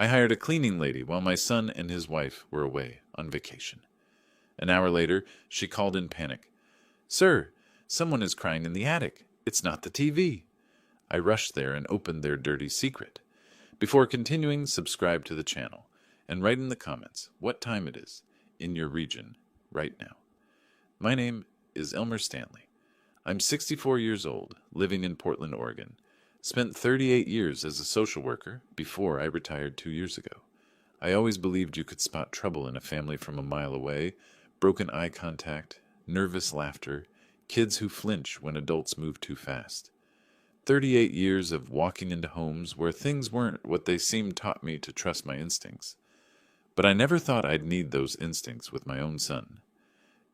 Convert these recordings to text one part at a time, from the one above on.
I hired a cleaning lady while my son and his wife were away on vacation. An hour later, she called in panic. "Sir, someone is crying in the attic. It's not the TV." I rushed there and opened their dirty secret. Before continuing, subscribe to the channel and write in the comments what time it is in your region right now. My name is Elmer Stanley. I'm 64 years old, living in Portland, Oregon. Spent 38 years as a social worker before I retired 2 years ago. I always believed you could spot trouble in a family from a mile away: broken eye contact, nervous laughter, kids who flinch when adults move too fast. 38 years of walking into homes where things weren't what they seemed taught me to trust my instincts. But I never thought I'd need those instincts with my own son.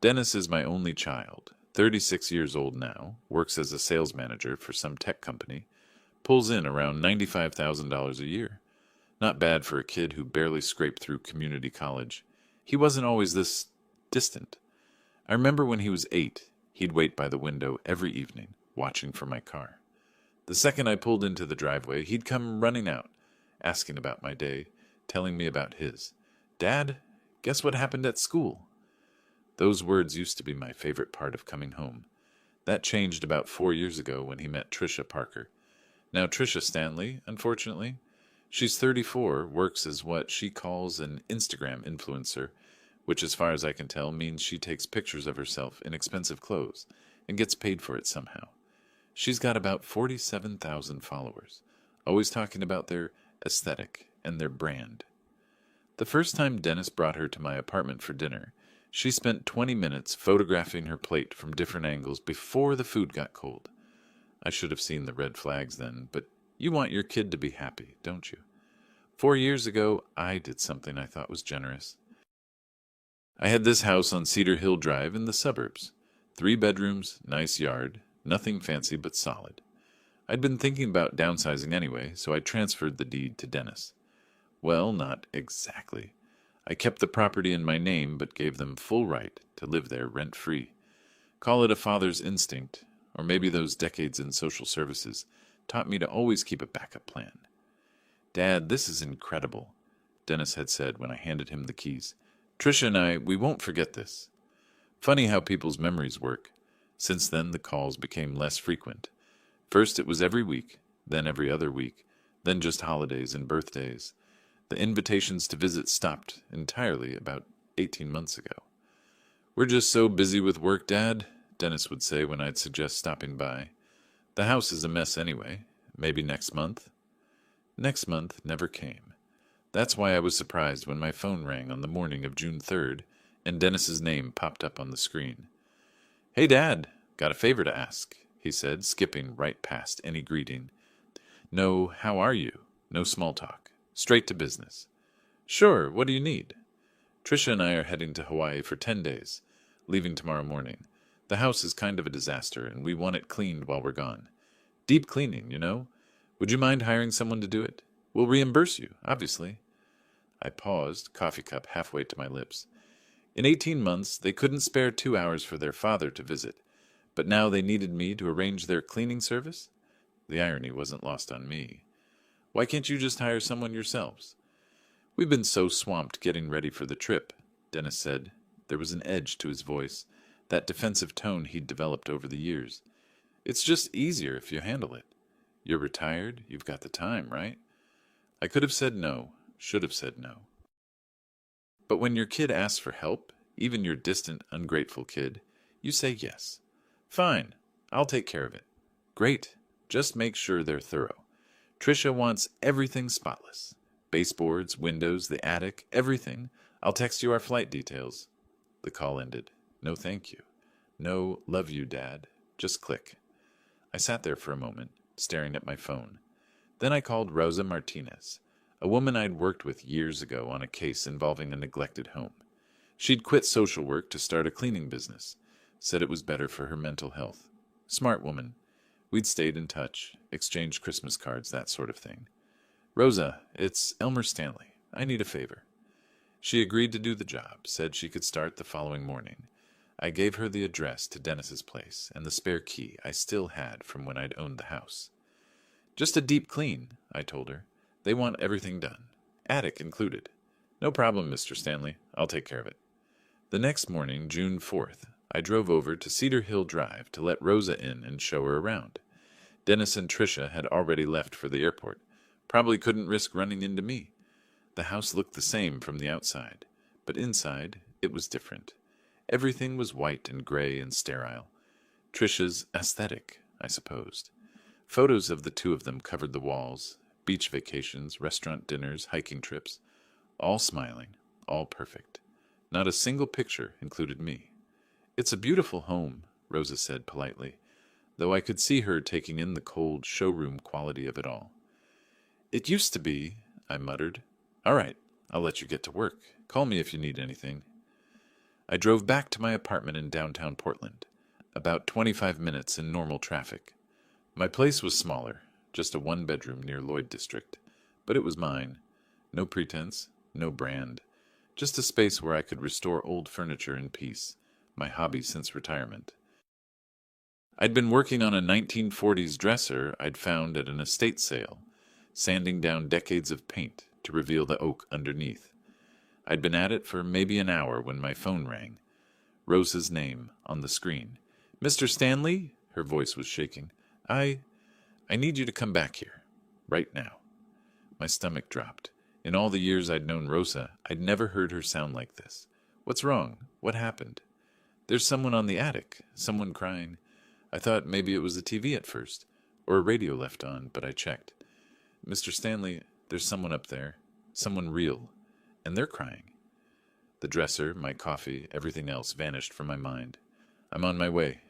Dennis is my only child, 36 years old now, works as a sales manager for some tech company, pulls in around $95,000 a year. Not bad for a kid who barely scraped through community college. He wasn't always this distant. I remember when he was 8, he'd wait by the window every evening, watching for my car. The second I pulled into the driveway, he'd come running out, asking about my day, telling me about his. "Dad, guess what happened at school?" Those words used to be my favorite part of coming home. That changed about 4 years ago when he met Trisha Parker. Now Trisha Stanley, unfortunately. She's 34, works as what she calls an Instagram influencer, which as far as I can tell means she takes pictures of herself in expensive clothes and gets paid for it somehow. She's got about 47,000 followers, always talking about their aesthetic and their brand. The first time Dennis brought her to my apartment for dinner, she spent 20 minutes photographing her plate from different angles before the food got cold. I should have seen the red flags then, but you want your kid to be happy, don't you? 4 years ago, I did something I thought was generous. I had this house on Cedar Hill Drive in the suburbs. 3 bedrooms, nice yard, nothing fancy but solid. I'd been thinking about downsizing anyway, so I transferred the deed to Dennis. Well, not exactly. I kept the property in my name, but gave them full right to live there rent-free. Call it a father's instinct, or maybe those decades in social services taught me to always keep a backup plan. "Dad, this is incredible," Dennis had said when I handed him the keys. "Trisha and I, we won't forget this." Funny how people's memories work. Since then, the calls became less frequent. First it was every week, then every other week, then just holidays and birthdays. The invitations to visit stopped entirely about 18 months ago. "We're just so busy with work, Dad," Dennis would say when I'd suggest stopping by. "The house is a mess anyway. Maybe next month?" Next month never came. That's why I was surprised when my phone rang on the morning of June 3rd and Dennis's name popped up on the screen. "Hey, Dad, got a favor to ask," he said, skipping right past any greeting. No, "How are you?" No small talk. Straight to business. "Sure, what do you need?" "Trisha and I are heading to Hawaii for 10 days, leaving tomorrow morning. The house is kind of a disaster, and we want it cleaned while we're gone. Deep cleaning, you know? Would you mind hiring someone to do it? We'll reimburse you, obviously." I paused, coffee cup halfway to my lips. In 18 months, they couldn't spare 2 hours for their father to visit, but now they needed me to arrange their cleaning service? The irony wasn't lost on me. "Why can't you just hire someone yourselves?" "We've been so swamped getting ready for the trip," Dennis said. There was an edge to his voice, that defensive tone he'd developed over the years. "It's just easier if you handle it. You're retired, you've got the time, right?" I could have said no, should have said no. But when your kid asks for help, even your distant, ungrateful kid, you say yes. "Fine, I'll take care of it." "Great, just make sure they're thorough. Trisha wants everything spotless. Baseboards, windows, the attic, everything. I'll text you our flight details." The call ended. No thank you. No love you, Dad. Just click. I sat there for a moment, staring at my phone. Then I called Rosa Martinez, a woman I'd worked with years ago on a case involving a neglected home. She'd quit social work to start a cleaning business, said it was better for her mental health. Smart woman. We'd stayed in touch, exchanged Christmas cards, that sort of thing. "Rosa, it's Elmer Stanley. I need a favor." She agreed to do the job, said she could start the following morning. I gave her the address to Dennis's place and the spare key I still had from when I'd owned the house. "Just a deep clean," I told her. "They want everything done. attic included. No problem, Mr. Stanley. I'll take care of it. The next morning, June 4th, I drove over to Cedar Hill Drive to let Rosa in and show her around. Dennis and Tricia had already left for the airport. Probably couldn't risk running into me. The house looked the same from the outside, but inside it was different. Everything was white and gray and sterile. Tricia's aesthetic, I supposed. Photos of the two of them covered the walls, beach vacations, restaurant dinners, hiking trips. All smiling, all perfect. Not a single picture included me. It's a beautiful home, Rosa said politely, though I could see her taking in the cold showroom quality of it all. It used to be, I muttered. All right, I'll let you get to work. Call me if you need anything. I drove back to my apartment in downtown Portland, about 25 minutes in normal traffic. My place was smaller, just a one-bedroom near Lloyd District, but it was mine. No pretense, no brand, just a space where I could restore old furniture in peace, my hobby since retirement. I'd been working on a 1940s dresser I'd found at an estate sale, sanding down decades of paint to reveal the oak underneath. I'd been at it for maybe an hour when my phone rang. Rosa's name on the screen. Mr. Stanley? Her voice was shaking. I need you to come back here. Right now. My stomach dropped. In all the years I'd known Rosa, I'd never heard her sound like this. What's wrong? What happened? There's someone on the attic. Someone crying. I thought maybe it was the TV at first, or a radio left on, but I checked. Mr. Stanley, there's someone up there. Someone real. And they're crying. The dresser, my coffee, everything else vanished from my mind. I'm on my way.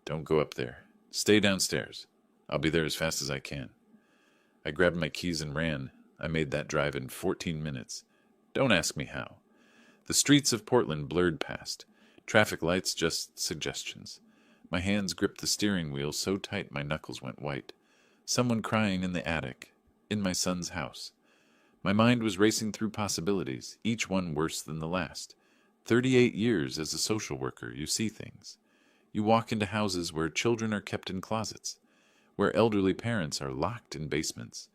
Don't go up there. Stay downstairs. I'll be there as fast as I can. I grabbed my keys and ran. I made that drive in 14 minutes. Don't ask me how. The streets of Portland blurred past. Traffic lights just suggestions. My hands gripped the steering wheel so tight my knuckles went white. Someone crying in the attic. In my son's house. My mind was racing through possibilities, each one worse than the last. 38 years as a social worker, you see things. You walk into houses where children are kept in closets, where elderly parents are locked in basements,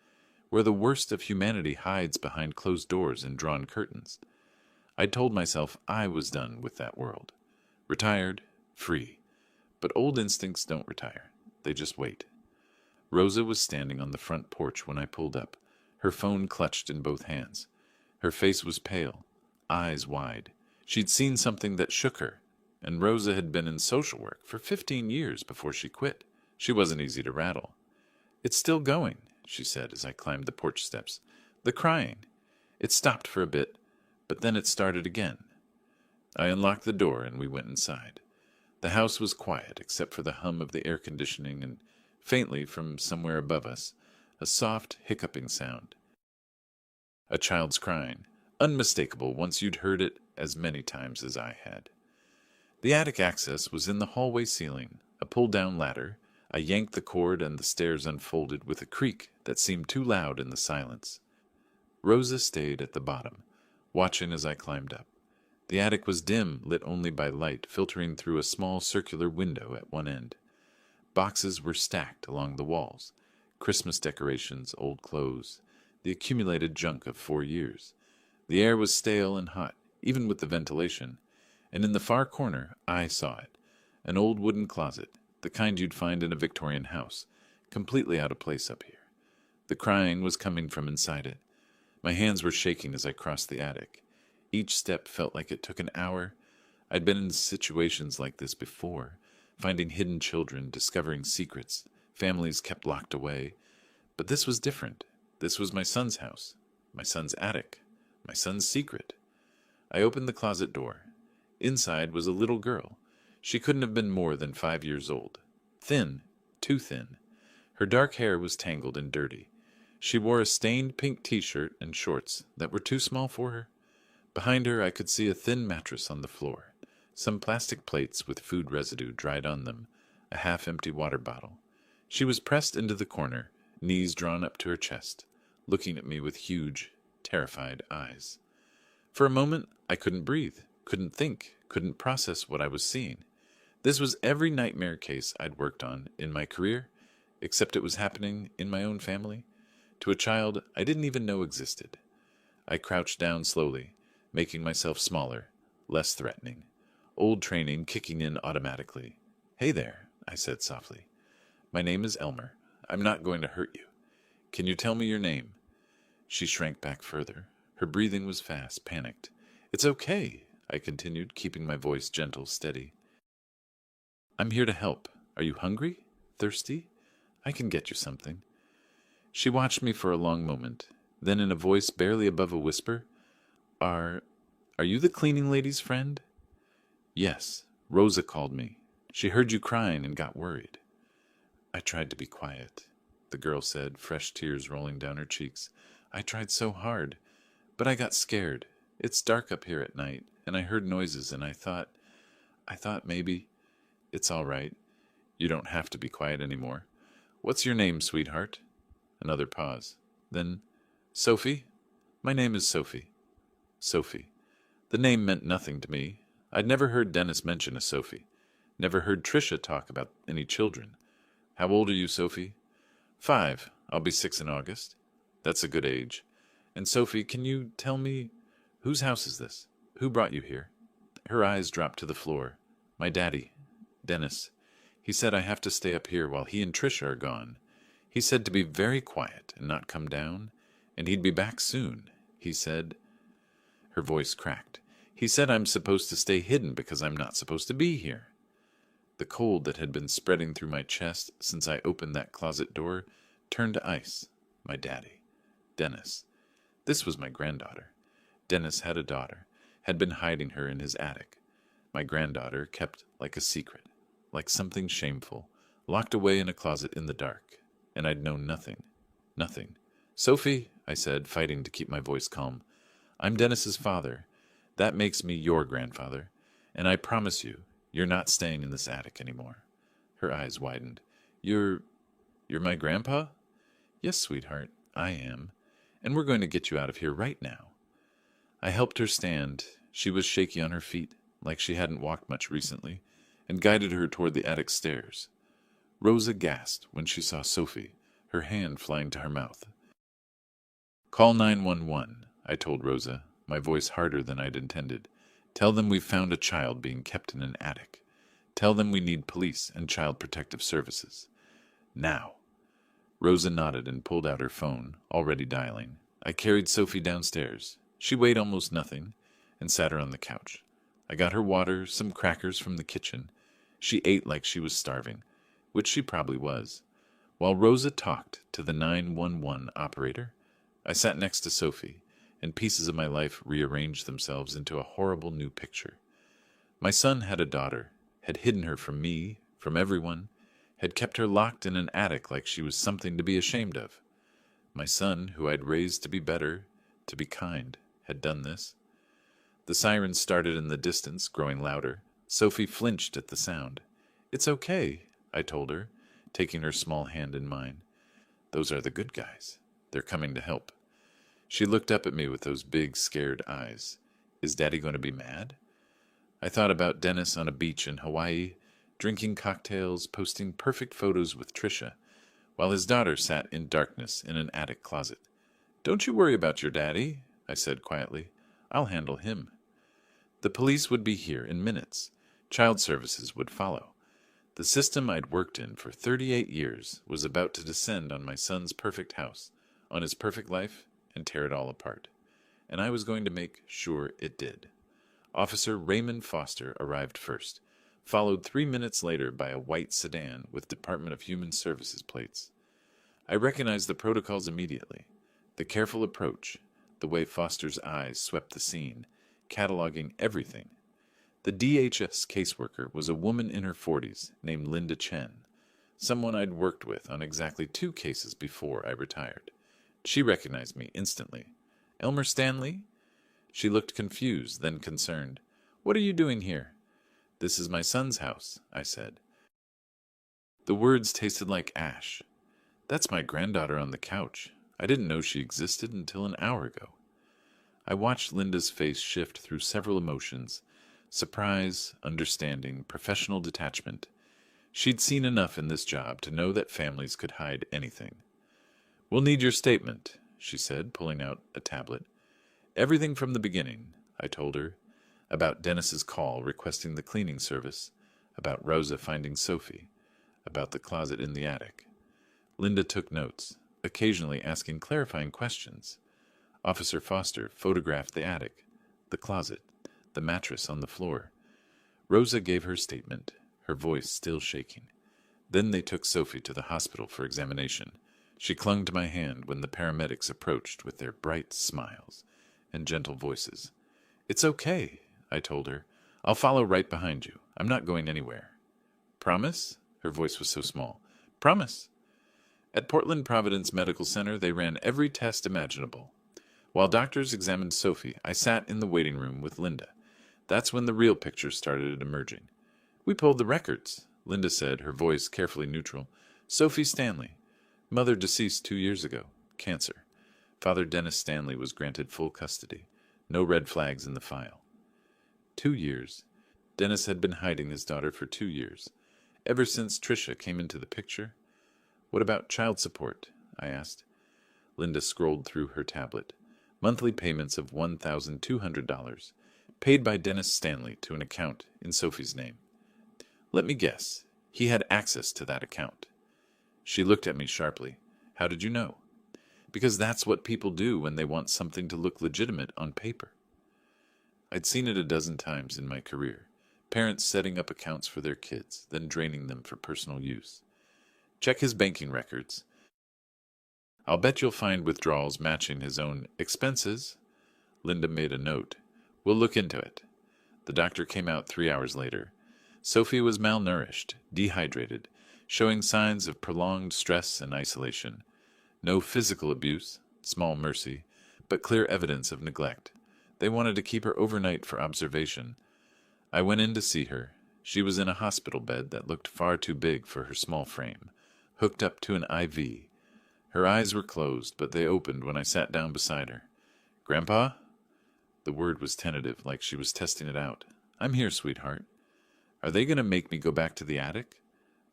where the worst of humanity hides behind closed doors and drawn curtains. I told myself I was done with that world. Retired, free. But old instincts don't retire. They just wait. Rosa was standing on the front porch when I pulled up, her phone clutched in both hands. Her face was pale, eyes wide. She'd seen something that shook her, and Rosa had been in social work for 15 years before she quit. She wasn't easy to rattle. It's still going, she said as I climbed the porch steps. The crying. It stopped for a bit, but then it started again. I unlocked the door and we went inside. The house was quiet except for the hum of the air conditioning and, faintly from somewhere above us, a soft, hiccuping sound. A child's crying, unmistakable once you'd heard it as many times as I had. The attic access was in the hallway ceiling, a pull-down ladder. I yanked the cord and the stairs unfolded with a creak that seemed too loud in the silence. Rosa stayed at the bottom, watching as I climbed up. The attic was dim, lit only by light filtering through a small circular window at one end. Boxes were stacked along the walls. Christmas decorations, old clothes, the accumulated junk of 4 years. The air was stale and hot, even with the ventilation, and in the far corner I saw it, an old wooden closet, the kind you'd find in a Victorian house, completely out of place up here. The crying was coming from inside it. My hands were shaking as I crossed the attic. Each step felt like it took an hour. I'd been in situations like this before, finding hidden children, discovering secrets, families kept locked away. But this was different. This was my son's house, my son's attic, my son's secret. I opened the closet door. Inside was a little girl. She couldn't have been more than 5 years old. Thin, too thin. Her dark hair was tangled and dirty. She wore a stained pink t-shirt and shorts that were too small for her. Behind her I could see a thin mattress on the floor, some plastic plates with food residue dried on them, a half-empty water bottle. She was pressed into the corner, knees drawn up to her chest, looking at me with huge, terrified eyes. For a moment I couldn't breathe, couldn't think, couldn't process what I was seeing. This was every nightmare case I'd worked on in my career, except it was happening in my own family, to a child I didn't even know existed. I crouched down slowly, making myself smaller, less threatening. Old training kicking in automatically. "Hey there," I said softly. "My name is Elmer. I'm not going to hurt you. Can you tell me your name?" She shrank back further. Her breathing was fast, panicked. "It's okay," I continued, keeping my voice gentle, steady. "I'm here to help. Are you hungry? Thirsty? I can get you something." She watched me for a long moment. Then in a voice barely above a whisper, Are you the cleaning lady's friend?" "Yes. Rosa called me. She heard you crying and got worried." "I tried to be quiet," the girl said, fresh tears rolling down her cheeks. "I tried so hard, but I got scared. It's dark up here at night, and I heard noises, and I thought maybe it's all right. You don't have to be quiet anymore. What's your name, sweetheart?" Another pause. Then, "Sophie? My name is Sophie." Sophie. The name meant nothing to me. I'd never heard Dennis mention a Sophie. Never heard Tricia talk about any children. "How old are you, Sophie?" "5. I'll be 6 in August." "That's a good age. And Sophie, can you tell me, whose house is this? Who brought you here?" Her eyes dropped to the floor. "My daddy, Dennis. He said I have to stay up here while he and Tricia are gone. He said to be very quiet and not come down, and he'd be back soon. He said—" Her voice cracked. "He said I'm supposed to stay hidden because I'm not supposed to be here." The cold that had been spreading through my chest since I opened that closet door turned to ice. My daddy. Dennis. This was my granddaughter. Dennis had a daughter, had been hiding her in his attic. My granddaughter kept like a secret, like something shameful, locked away in a closet in the dark. And I'd known nothing. Nothing. "Sophie," I said, fighting to keep my voice calm, "I'm Dennis's father. That makes me your grandfather. And I promise you, you're not staying in this attic anymore." Her eyes widened. You're my grandpa?" "Yes, sweetheart, I am. And we're going to get you out of here right now." I helped her stand. She was shaky on her feet, like she hadn't walked much recently, and guided her toward the attic stairs. Rosa gasped when she saw Sophie, her hand flying to her mouth. "Call 911, I told Rosa, my voice harder than I'd intended. "Tell them we've found a child being kept in an attic. Tell them we need police and child protective services. Now." Rosa nodded and pulled out her phone, already dialing. I carried Sophie downstairs. She weighed almost nothing, and sat her on the couch. I got her water, some crackers from the kitchen. She ate like she was starving, which she probably was. While Rosa talked to the 911 operator, I sat next to Sophie, and pieces of my life rearranged themselves into a horrible new picture. My son had a daughter, had hidden her from me, from everyone, had kept her locked in an attic like she was something to be ashamed of. My son, who I'd raised to be better, to be kind, had done this. The sirens started in the distance, growing louder. Sophie flinched at the sound. "It's okay," I told her, taking her small hand in mine. "Those are the good guys. They're coming to help." She looked up at me with those big, scared eyes. Is Daddy going to be mad? I thought about Dennis on a beach in Hawaii, drinking cocktails, posting perfect photos with Tricia, while his daughter sat in darkness in an attic closet. "Don't you worry about your daddy," I said quietly. "I'll handle him." The police would be here in minutes. Child services would follow. The system I'd worked in for 38 years was about to descend on my son's perfect house, on his perfect life, and tear it all apart. And I was going to make sure it did. Officer Raymond Foster arrived first, followed 3 minutes later by a white sedan with Department of Human Services plates. I recognized the protocols immediately. The careful approach, the way Foster's eyes swept the scene, cataloging everything. The DHS caseworker was a woman in her 40s named Linda Chen, someone I'd worked with on exactly 2 cases before I retired. She recognized me instantly. "Elmer Stanley?" She looked confused, then concerned. "What are you doing here?" "This is my son's house," I said. The words tasted like ash. "That's my granddaughter on the couch. I didn't know she existed until an hour ago." I watched Linda's face shift through several emotions: surprise, understanding, professional detachment. She'd seen enough in this job to know that families could hide anything. "We'll need your statement," she said, pulling out a tablet. Everything from the beginning, I told her. About Dennis's call requesting the cleaning service, about Rosa finding Sophie, about the closet in the attic. Linda took notes, occasionally asking clarifying questions. Officer Foster photographed the attic, the closet, the mattress on the floor. Rosa gave her statement, her voice still shaking. Then they took Sophie to the hospital for examination. She clung to my hand when the paramedics approached with their bright smiles and gentle voices. "It's okay," I told her. "I'll follow right behind you. I'm not going anywhere." "Promise?" Her voice was so small. "Promise." At Portland Providence Medical Center, they ran every test imaginable. While doctors examined Sophie, I sat in the waiting room with Linda. That's when the real picture started emerging. "We pulled the records," Linda said, her voice carefully neutral. "Sophie Stanley. Mother deceased 2 years ago. Cancer. Father Dennis Stanley was granted full custody. No red flags in the file." 2 years. Dennis had been hiding his daughter for 2 years. Ever since Tricia came into the picture. "What about child support?" I asked. Linda scrolled through her tablet. Monthly payments of $1,200, paid by Dennis Stanley to an account in Sophie's name. "Let me guess. He had access to that account." She looked at me sharply. "How did you know?" "Because that's what people do when they want something to look legitimate on paper." I'd seen it a dozen times in my career. Parents setting up accounts for their kids, then draining them for personal use. "Check his banking records. I'll bet you'll find withdrawals matching his own expenses." Linda made a note. "We'll look into it." The doctor came out 3 hours later. Sophie was malnourished, dehydrated, showing signs of prolonged stress and isolation. No physical abuse, small mercy, but clear evidence of neglect. They wanted to keep her overnight for observation. I went in to see her. She was in a hospital bed that looked far too big for her small frame, hooked up to an IV. Her eyes were closed, but they opened when I sat down beside her. "Grandpa?" The word was tentative, like she was testing it out. "I'm here, sweetheart." "Are they going to make me go back to the attic?"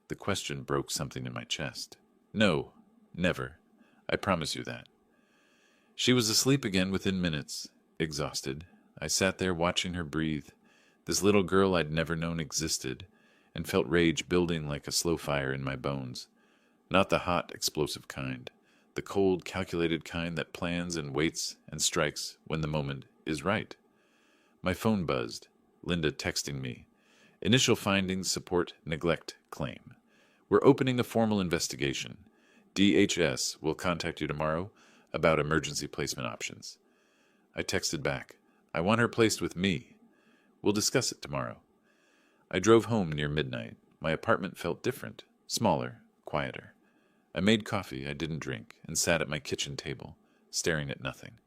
The question broke something in my chest. "No, never. I promise you that." She was asleep again within minutes, exhausted. I sat there watching her breathe, this little girl I'd never known existed, and felt rage building like a slow fire in my bones. Not the hot, explosive kind, the cold, calculated kind that plans and waits and strikes when the moment is right. My phone buzzed. Linda texting me. "Initial findings support neglect claim. We're opening a formal investigation. DHS will contact you tomorrow about emergency placement options." I texted back. "I want her placed with me. We'll discuss it tomorrow." I drove home near midnight. My apartment felt different, smaller, quieter. I made coffee I didn't drink and sat at my kitchen table, staring at nothing.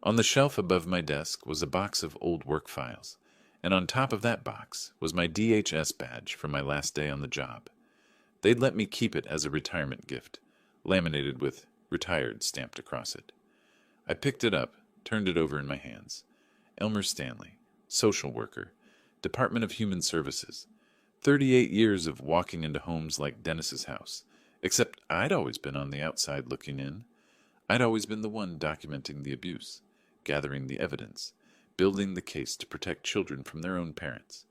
On the shelf above my desk was a box of old work files, and on top of that box was my DHS badge from my last day on the job. They'd let me keep it as a retirement gift, laminated with "retired" stamped across it. I picked it up, turned it over in my hands. Elmer Stanley, social worker, Department of Human Services. 38 years of walking into homes like Dennis's house, except I'd always been on the outside looking in. I'd always been the one documenting the abuse, gathering the evidence, building the case to protect children from their own parents.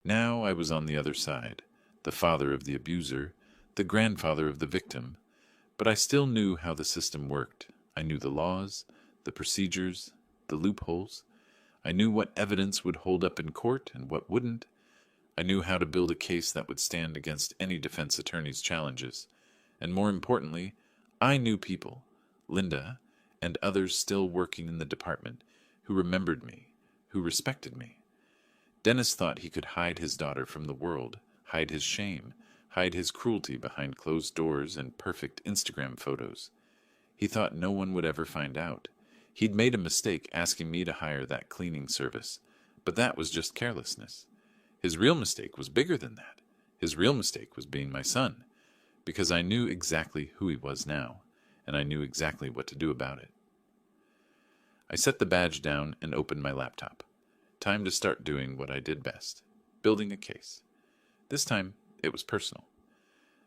Now I was on the other side, the father of the abuser, the grandfather of the victim, but I still knew how the system worked. I knew the laws, the procedures, the loopholes. I knew what evidence would hold up in court and what wouldn't. I knew how to build a case that would stand against any defense attorney's challenges. And more importantly, I knew people, Linda, and others still working in the department, who remembered me, who respected me. Dennis thought he could hide his daughter from the world, hide his shame, hide his cruelty behind closed doors and perfect Instagram photos. He thought no one would ever find out. He'd made a mistake asking me to hire that cleaning service, but that was just carelessness. His real mistake was bigger than that. His real mistake was being my son, because I knew exactly who he was now, and I knew exactly what to do about it. I set the badge down and opened my laptop. Time to start doing what I did best, building a case. This time, it was personal.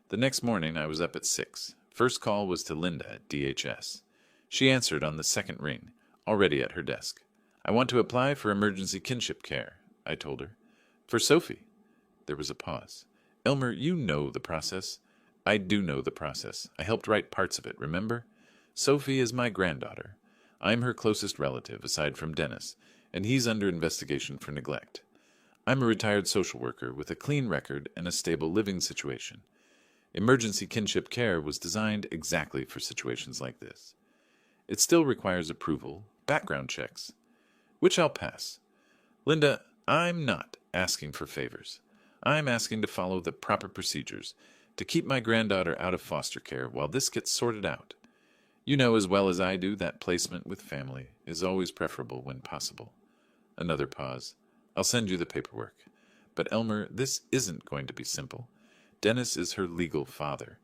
The next morning, I was up at 6. First call was to Linda at DHS. She answered on the second ring, already at her desk. I want to apply for emergency kinship care, I told her. For Sophie. There was a pause. Elmer, you know the process. I do know the process. I helped write parts of it, remember? Sophie is my granddaughter. I'm her closest relative, aside from Dennis, and he's under investigation for neglect. I'm a retired social worker with a clean record and a stable living situation. Emergency kinship care was designed exactly for situations like this. It still requires approval, background checks, which I'll pass. Linda, I'm not asking for favors. I'm asking to follow the proper procedures to keep my granddaughter out of foster care while this gets sorted out. You know as well as I do that placement with family is always preferable when possible. Another pause. I'll send you the paperwork. But Elmer, this isn't going to be simple. Dennis is her legal father.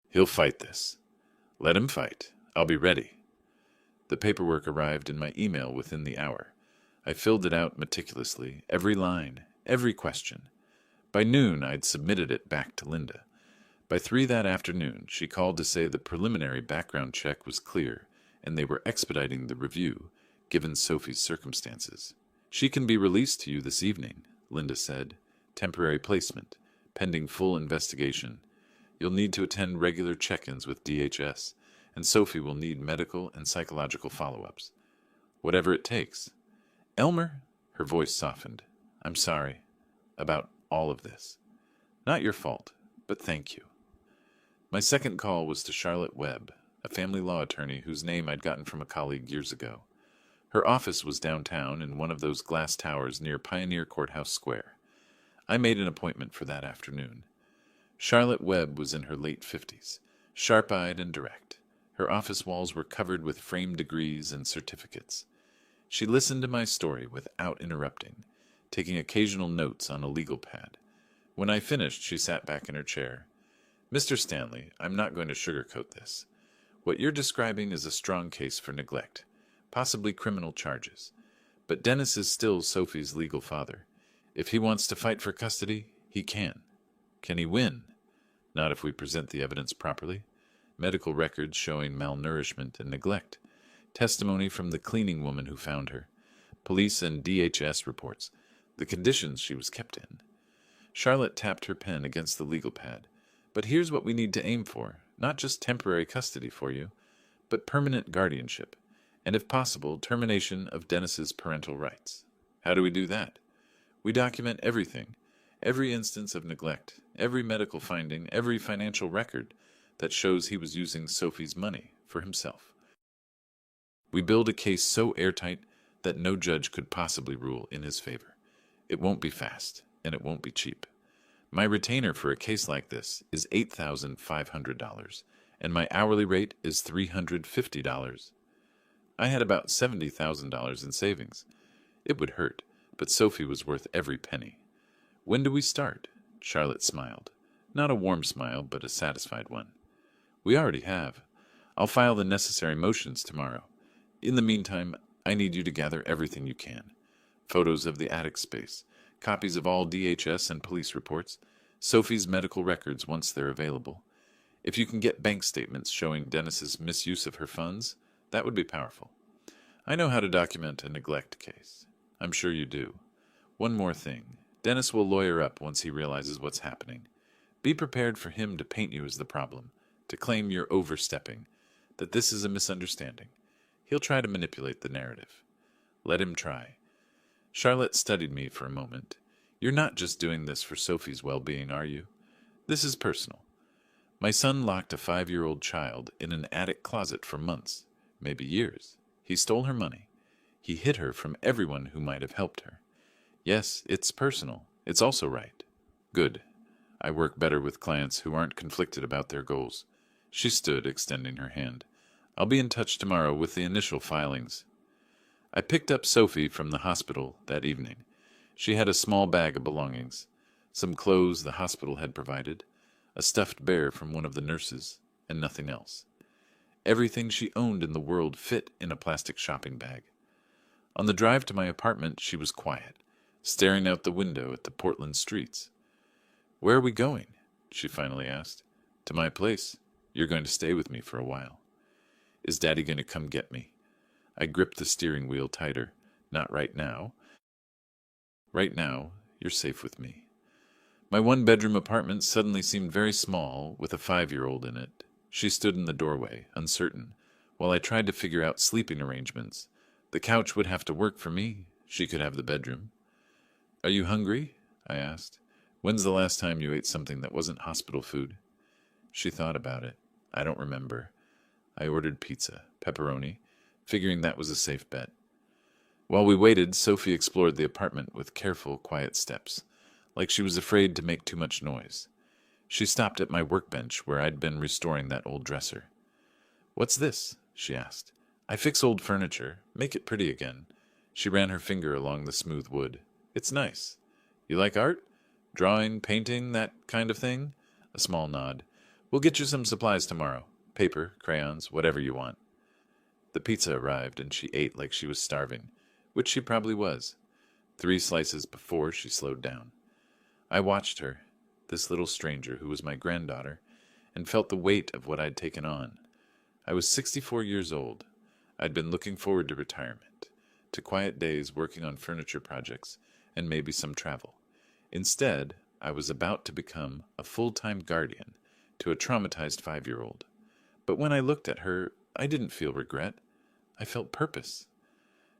He'll fight this. Let him fight. I'll be ready. The paperwork arrived in my email within the hour. I filled it out meticulously, every line, every question. By noon, I'd submitted it back to Linda. By 3 that afternoon, she called to say the preliminary background check was clear, and they were expediting the review, given Sophie's circumstances. She can be released to you this evening, Linda said. Temporary placement, pending full investigation. You'll need to attend regular check-ins with DHS, and Sophie will need medical and psychological follow-ups. Whatever it takes. Elmer, her voice softened. I'm sorry about all of this. Not your fault, but thank you. My second call was to Charlotte Webb, a family law attorney whose name I'd gotten from a colleague years ago. Her office was downtown in one of those glass towers near Pioneer Courthouse Square. I made an appointment for that afternoon. Charlotte Webb was in her late 50s, sharp-eyed and direct. Her office walls were covered with framed degrees and certificates. She listened to my story without interrupting, taking occasional notes on a legal pad. When I finished, she sat back in her chair. Mr. Stanley, I'm not going to sugarcoat this. What you're describing is a strong case for neglect, possibly criminal charges. But Dennis is still Sophie's legal father. If he wants to fight for custody, he can. Can he win? Not if we present the evidence properly. Medical records showing malnourishment and neglect. Testimony from the cleaning woman who found her. Police and DHS reports. The conditions she was kept in. Charlotte tapped her pen against the legal pad. But here's what we need to aim for. Not just temporary custody for you, but permanent guardianship. And if possible, termination of Dennis's parental rights. How do we do that? We document everything. Every instance of neglect. Every medical finding. Every financial record that shows he was using Sophie's money for himself. We build a case so airtight that no judge could possibly rule in his favor. It won't be fast, and it won't be cheap. My retainer for a case like this is $8,500, and my hourly rate is $350. I had about $70,000 in savings. It would hurt, but Sophie was worth every penny. When do we start? Charlotte smiled. Not a warm smile, but a satisfied one. We already have. I'll file the necessary motions tomorrow. In the meantime, I need you to gather everything you can. Photos of the attic space, copies of all DHS and police reports, Sophie's medical records once they're available. If you can get bank statements showing Dennis's misuse of her funds, that would be powerful. I know how to document a neglect case. I'm sure you do. One more thing. Dennis will lawyer up once he realizes what's happening. Be prepared for him to paint you as the problem, to claim you're overstepping, that this is a misunderstanding. He'll try to manipulate the narrative. Let him try. Charlotte studied me for a moment. You're not just doing this for Sophie's well-being, are you? This is personal. My son locked a 5-year-old child in an attic closet for months, maybe years. He stole her money. He hid her from everyone who might have helped her. Yes, it's personal. It's also right. Good. I work better with clients who aren't conflicted about their goals. She stood, extending her hand. I'll be in touch tomorrow with the initial filings. I picked up Sophie from the hospital that evening. She had a small bag of belongings, some clothes the hospital had provided, a stuffed bear from one of the nurses, and nothing else. Everything she owned in the world fit in a plastic shopping bag. On the drive to my apartment, she was quiet, staring out the window at the Portland streets. Where are we going? She finally asked. To my place. You're going to stay with me for a while. Is Daddy going to come get me? I gripped the steering wheel tighter. Not right now. Right now, you're safe with me. My one-bedroom apartment suddenly seemed very small, with a 5-year-old in it. She stood in the doorway, uncertain, while I tried to figure out sleeping arrangements. The couch would have to work for me. She could have the bedroom. Are you hungry? I asked. When's the last time you ate something that wasn't hospital food? She thought about it. I don't remember. I ordered pizza, pepperoni, figuring that was a safe bet. While we waited, Sophie explored the apartment with careful, quiet steps, like she was afraid to make too much noise. She stopped at my workbench where I'd been restoring that old dresser. What's this? She asked. I fix old furniture, make it pretty again. She ran her finger along the smooth wood. It's nice. You like art? Drawing, painting, that kind of thing? A small nod. We'll get you some supplies tomorrow. Paper, crayons, whatever you want. The pizza arrived and she ate like she was starving, which she probably was. 3 slices before she slowed down. I watched her, this little stranger who was my granddaughter, and felt the weight of what I'd taken on. I was 64 years old. I'd been looking forward to retirement, to quiet days working on furniture projects, and maybe some travel. Instead, I was about to become a full-time guardian to a traumatized 5-year-old. But when I looked at her, I didn't feel regret. I felt purpose.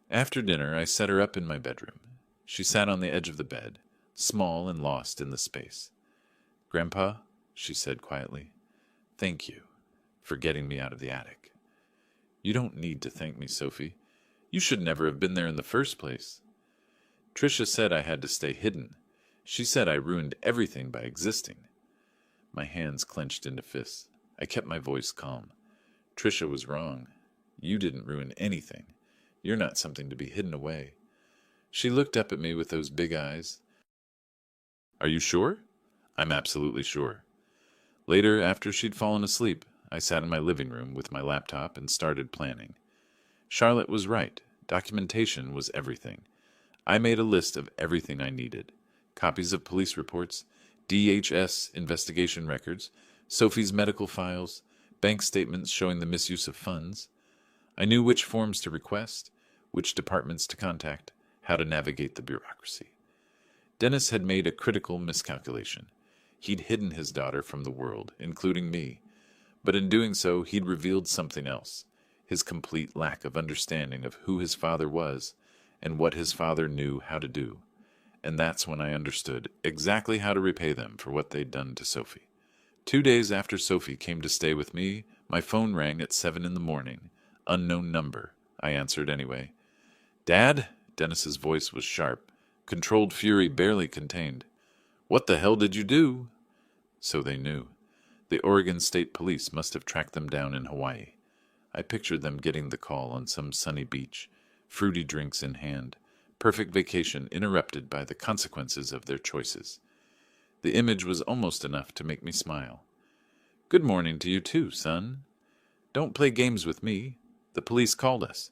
After dinner, I set her up in my bedroom. She sat on the edge of the bed, small and lost in the space. Grandpa, she said quietly, thank you for getting me out of the attic. You don't need to thank me, Sophie. You should never have been there in the first place. Tricia said I had to stay hidden. She said I ruined everything by existing. My hands clenched into fists. I kept my voice calm. Tricia was wrong. You didn't ruin anything. You're not something to be hidden away. She looked up at me with those big eyes. Are you sure? I'm absolutely sure. Later, after she'd fallen asleep, I sat in my living room with my laptop and started planning. Charlotte was right. Documentation was everything. I made a list of everything I needed. Copies of police reports, DHS investigation records, Sophie's medical files, bank statements showing the misuse of funds. I knew which forms to request, which departments to contact, how to navigate the bureaucracy. Dennis had made a critical miscalculation. He'd hidden his daughter from the world, including me, but in doing so he'd revealed something else, his complete lack of understanding of who his father was and what his father knew how to do. And that's when I understood exactly how to repay them for what they'd done to Sophie. 2 days after Sophie came to stay with me, my phone rang at 7 a.m. Unknown number. I answered anyway. Dad? Dennis's voice was sharp, controlled fury barely contained. What the hell did you do? So they knew. The Oregon State Police must have tracked them down in Hawaii. I pictured them getting the call on some sunny beach, fruity drinks in hand, perfect vacation interrupted by the consequences of their choices. The image was almost enough to make me smile. Good morning to you too, son. Don't play games with me. The police called us.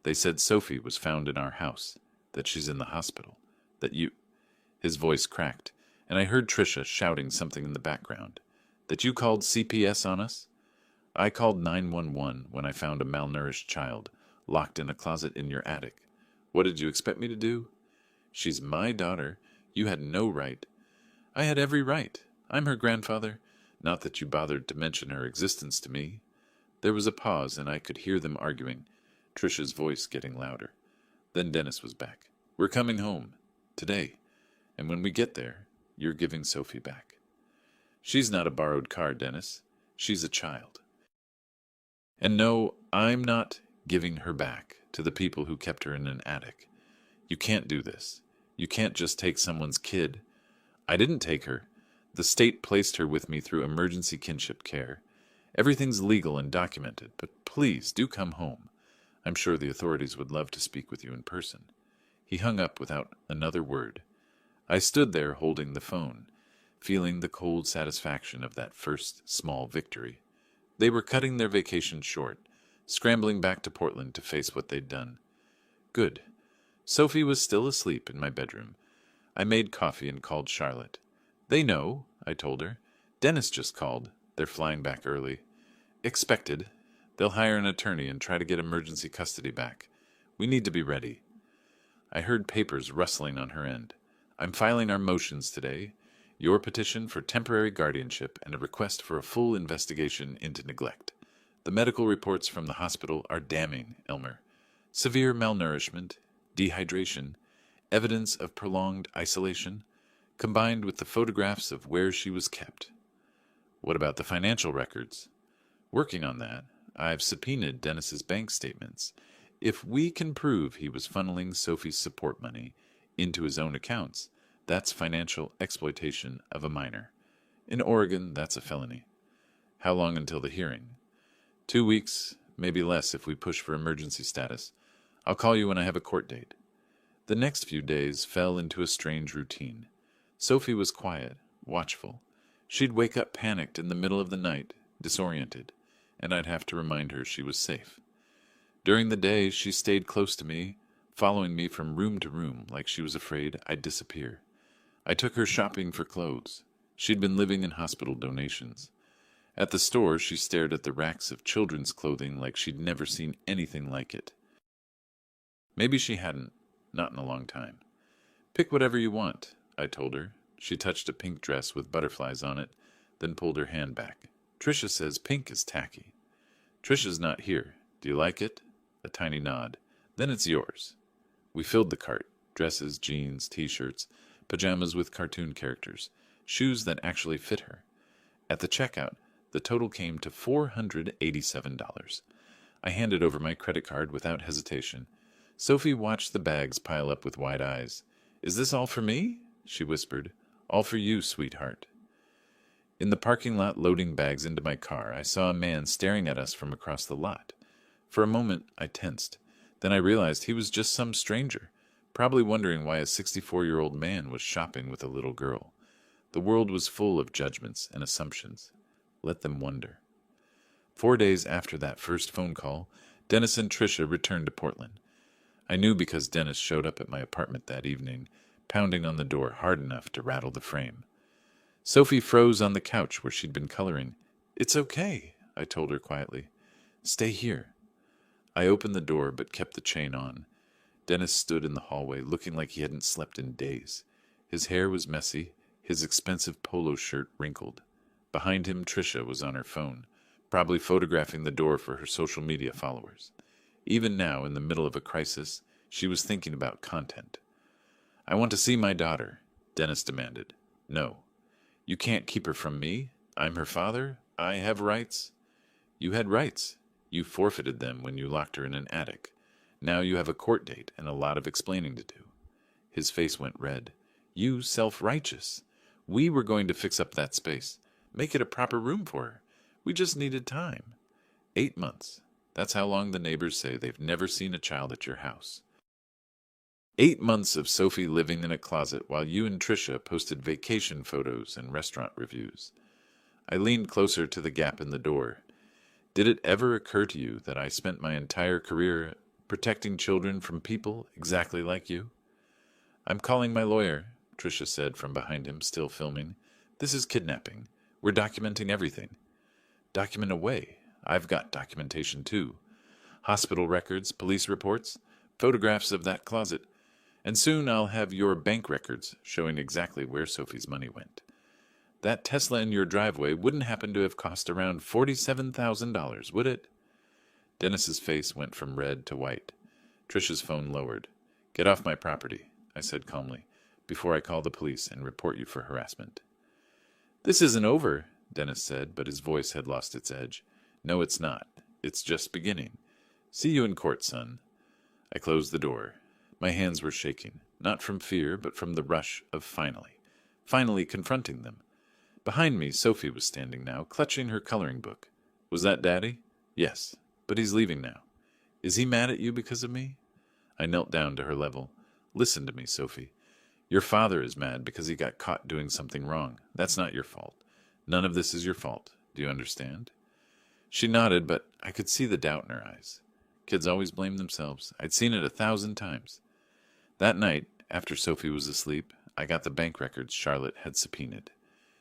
They said Sophie was found in our house, that she's in the hospital, that you... His voice cracked, and I heard Tricia shouting something in the background. That you called CPS on us? I called 911 when I found a malnourished child locked in a closet in your attic. What did you expect me to do? She's my daughter. You had no right. I had every right. I'm her grandfather. Not that you bothered to mention her existence to me. There was a pause, and I could hear them arguing, Tricia's voice getting louder. Then Dennis was back. We're coming home. Today. And when we get there, you're giving Sophie back. She's not a borrowed car, Dennis. She's a child. And no, I'm not giving her back to the people who kept her in an attic. You can't do this. You can't just take someone's kid. I didn't take her. The state placed her with me through emergency kinship care. Everything's legal and documented, but please do come home. I'm sure the authorities would love to speak with you in person. He hung up without another word. I stood there holding the phone, feeling the cold satisfaction of that first small victory. They were cutting their vacation short, scrambling back to Portland to face what they'd done. Good. Sophie was still asleep in my bedroom. I made coffee and called Charlotte. They know, I told her. Dennis just called. They're flying back early. Expected. They'll hire an attorney and try to get emergency custody back. We need to be ready. I heard papers rustling on her end. I'm filing our motions today. Your petition for temporary guardianship and a request for a full investigation into neglect. The medical reports from the hospital are damning, Elmer. Severe malnourishment, dehydration, evidence of prolonged isolation, combined with the photographs of where she was kept. What about the financial records? Working on that. I've subpoenaed Dennis's bank statements. If we can prove he was funneling Sophie's support money into his own accounts, that's financial exploitation of a minor. In Oregon, that's a felony. How long until the hearing? 2 weeks, maybe less if we push for emergency status. I'll call you when I have a court date. The next few days fell into a strange routine. Sophie was quiet, watchful. She'd wake up panicked in the middle of the night, disoriented, and I'd have to remind her she was safe. During the day, she stayed close to me, following me from room to room like she was afraid I'd disappear. I took her shopping for clothes. She'd been living in hospital donations. At the store, she stared at the racks of children's clothing like she'd never seen anything like it. Maybe she hadn't, not in a long time. Pick whatever you want, I told her. She touched a pink dress with butterflies on it, then pulled her hand back. Tricia says pink is tacky. Tricia's not here. Do you like it? A tiny nod. Then it's yours. We filled the cart. Dresses, jeans, t-shirts, pajamas with cartoon characters, shoes that actually fit her. At the checkout, the total came to $487. I handed over my credit card without hesitation. Sophie watched the bags pile up with wide eyes. Is this all for me? She whispered. All for you, sweetheart. In the parking lot loading bags into my car, I saw a man staring at us from across the lot. For a moment, I tensed. Then I realized he was just some stranger, probably wondering why a 64-year-old man was shopping with a little girl. The world was full of judgments and assumptions. Let them wonder. 4 days after that first phone call, Dennis and Tricia returned to Portland. I knew because Dennis showed up at my apartment that evening, pounding on the door hard enough to rattle the frame. Sophie froze on the couch where she'd been coloring. It's okay, I told her quietly. Stay here. I opened the door but kept the chain on. Dennis stood in the hallway looking like he hadn't slept in days. His hair was messy, his expensive polo shirt wrinkled. Behind him, Tricia was on her phone, probably photographing the door for her social media followers. Even now, in the middle of a crisis, she was thinking about content. I want to see my daughter, Dennis demanded. No. You can't keep her from me. I'm her father. I have rights. You had rights. You forfeited them when you locked her in an attic. Now you have a court date and a lot of explaining to do. His face went red. You self-righteous. We were going to fix up that space. Make it a proper room for her. We just needed time. 8 months. That's how long the neighbors say they've never seen a child at your house. 8 months of Sophie living in a closet while you and Tricia posted vacation photos and restaurant reviews. I leaned closer to the gap in the door. Did it ever occur to you that I spent my entire career protecting children from people exactly like you? I'm calling my lawyer, Tricia said from behind him, still filming. This is kidnapping. We're documenting everything. Document away. I've got documentation too. Hospital records, police reports, photographs of that closet. And soon I'll have your bank records showing exactly where Sophie's money went. That Tesla in your driveway wouldn't happen to have cost around $47,000, would it? Dennis's face went from red to white. Tricia's phone lowered. Get off my property, I said calmly, before I call the police and report you for harassment. This isn't over, Dennis said, but his voice had lost its edge. No, it's not. It's just beginning. See you in court, son. I closed the door. My hands were shaking, not from fear, but from the rush of finally confronting them. Behind me, Sophie was standing now, clutching her coloring book. Was that Daddy? Yes, but he's leaving now. Is he mad at you because of me? I knelt down to her level. Listen to me, Sophie. Your father is mad because he got caught doing something wrong. That's not your fault. None of this is your fault. Do you understand? She nodded, but I could see the doubt in her eyes. Kids always blame themselves. I'd seen it 1,000 times. That night, after Sophie was asleep, I got the bank records Charlotte had subpoenaed.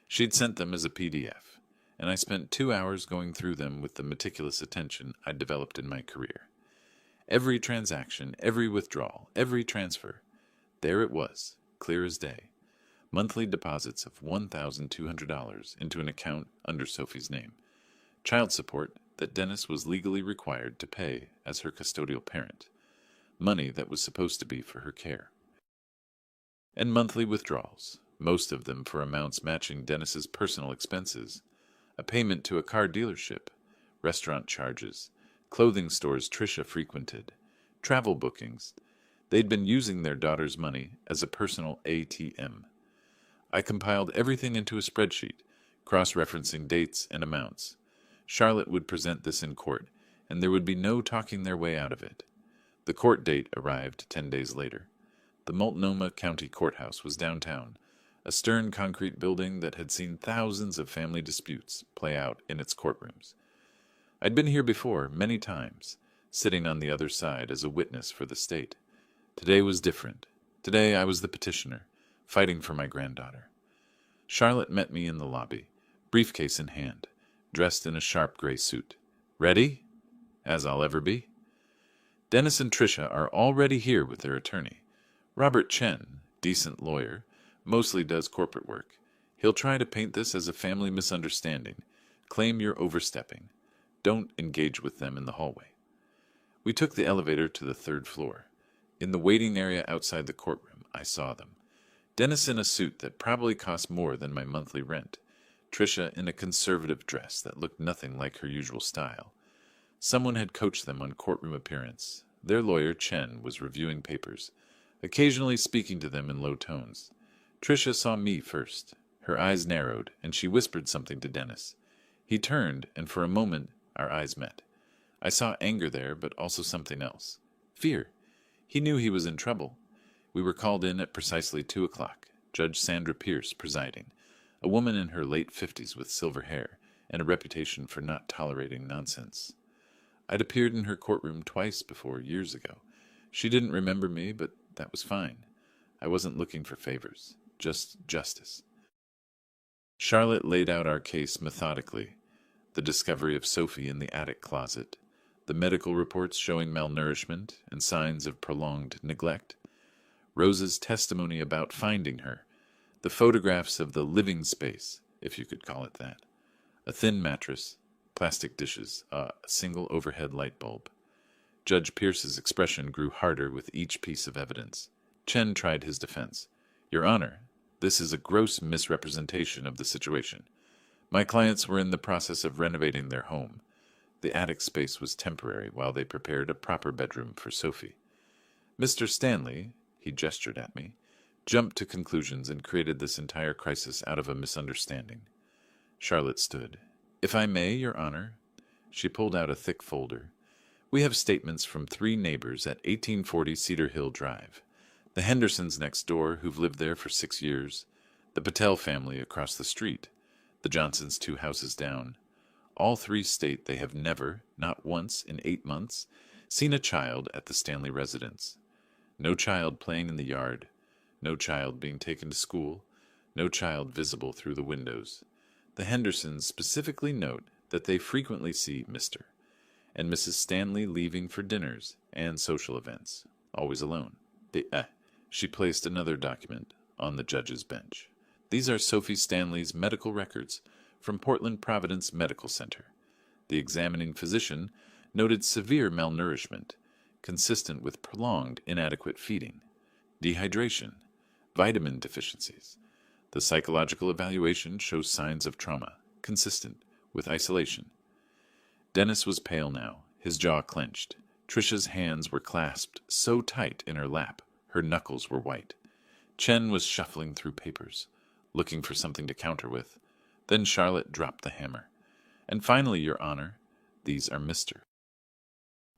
She'd sent them as a PDF. and I spent 2 hours going through them with the meticulous attention I'd developed in my career. Every transaction, every withdrawal, every transfer. There it was, clear as day. Monthly deposits of $1,200 into an account under Sophie's name. Child support that Dennis was legally required to pay as her custodial parent. Money that was supposed to be for her care. And monthly withdrawals, most of them for amounts matching Dennis's personal expenses. A payment to a car dealership, restaurant charges, clothing stores Tricia frequented, travel bookings. They'd been using their daughter's money as a personal ATM. I compiled everything into a spreadsheet, cross-referencing dates and amounts. Charlotte would present this in court, and there would be no talking their way out of it. The court date arrived 10 days later. The Multnomah County Courthouse was downtown, a stern concrete building that had seen thousands of family disputes play out in its courtrooms. I'd been here before, many times, sitting on the other side as a witness for the state. Today was different. Today I was the petitioner, fighting for my granddaughter. Charlotte met me in the lobby, briefcase in hand, dressed in a sharp gray suit. Ready? As I'll ever be. Dennis and Tricia are already here with their attorney. Robert Chen, decent lawyer, mostly does corporate work. He'll try to paint this as a family misunderstanding, claim you're overstepping. Don't engage with them in the hallway. We took the elevator to the 3rd floor. In the waiting area outside the courtroom, I saw them. Dennis in a suit that probably cost more than my monthly rent. Tricia in a conservative dress that looked nothing like her usual style. Someone had coached them on courtroom appearance. Their lawyer, Chen, was reviewing papers, occasionally speaking to them in low tones. Tricia saw me first. Her eyes narrowed, and she whispered something to Dennis. He turned, and for a moment our eyes met. I saw anger there, but also something else. Fear. He knew he was in trouble. We were called in at precisely 2 o'clock, Judge Sandra Pierce presiding, a woman in her late 50s with silver hair and a reputation for not tolerating nonsense. I'd appeared in her courtroom twice before, years ago. She didn't remember me, but that was fine. I wasn't looking for favors, just justice. Charlotte laid out our case methodically. The discovery of Sophie in the attic closet, the medical reports showing malnourishment and signs of prolonged neglect, Rose's testimony about finding her, the photographs of the living space, if you could call it that, a thin mattress, plastic dishes, a single overhead light bulb. Judge Pierce's expression grew harder with each piece of evidence. Chen tried his defense. Your Honor, this is a gross misrepresentation of the situation. My clients were in the process of renovating their home. The attic space was temporary while they prepared a proper bedroom for Sophie. Mr. Stanley, he gestured at me, jumped to conclusions and created this entire crisis out of a misunderstanding. Charlotte stood. If I may, Your Honor. She pulled out a thick folder. We have statements from 3 neighbors at 1840 Cedar Hill Drive. The Hendersons next door, who've lived there for 6 years. The Patel family across the street. The Johnsons 2 houses down. All 3 state they have never, not once in 8 months, seen a child at the Stanley residence. No child playing in the yard. No child being taken to school. No child visible through the windows. The Hendersons specifically note that they frequently see Mr. and Mrs. Stanley leaving for dinners and social events, always alone. She placed another document on the judge's bench. These are Sophie Stanley's medical records from Portland Providence Medical Center. The examining physician noted severe malnourishment, consistent with prolonged inadequate feeding, dehydration, vitamin deficiencies. The psychological evaluation shows signs of trauma, consistent with isolation. Dennis was pale now, his jaw clenched. Tricia's hands were clasped so tight in her lap, her knuckles were white. Chen was shuffling through papers, looking for something to counter with. Then Charlotte dropped the hammer. And finally, Your Honor, these are Mr.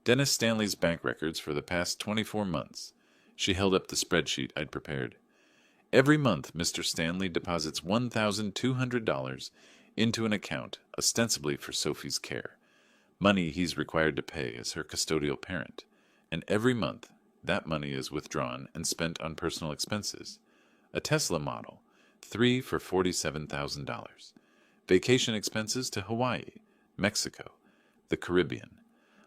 Dennis Stanley's bank records for the past 24 months. She held up the spreadsheet I'd prepared. Every month, Mr. Stanley deposits $1,200 into an account, ostensibly for Sophie's care, money he's required to pay as her custodial parent. And every month, that money is withdrawn and spent on personal expenses. A Tesla model, 3 for $47,000. Vacation expenses to Hawaii, Mexico, the Caribbean,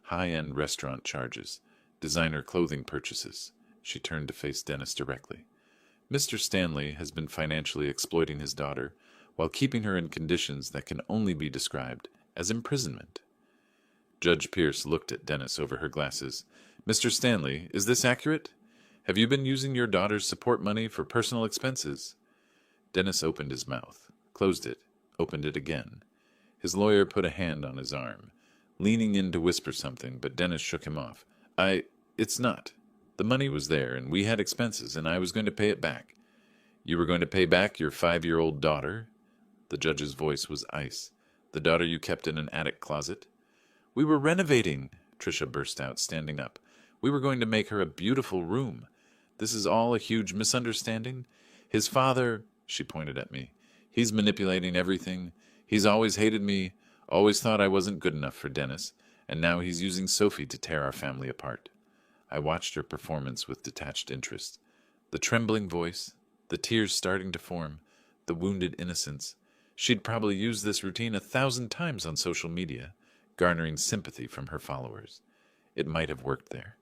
high-end restaurant charges, designer clothing purchases. She turned to face Dennis directly. Mr. Stanley has been financially exploiting his daughter while keeping her in conditions that can only be described as imprisonment. Judge Pierce looked at Dennis over her glasses. Mr. Stanley, is this accurate? Have you been using your daughter's support money for personal expenses? Dennis opened his mouth, closed it, opened it again. His lawyer put a hand on his arm, leaning in to whisper something, but Dennis shook him off. It's not. The money was there, and we had expenses, and I was going to pay it back. You were going to pay back your 5-year-old daughter? The judge's voice was ice. The daughter you kept in an attic closet? We were renovating, Tricia burst out, standing up. We were going to make her a beautiful room. This is all a huge misunderstanding. His father, she pointed at me, he's manipulating everything. He's always hated me, always thought I wasn't good enough for Dennis, and now he's using Sophie to tear our family apart. I watched her performance with detached interest. The trembling voice, the tears starting to form, the wounded innocence. She'd probably used this routine 1,000 times on social media, garnering sympathy from her followers. It might have worked there.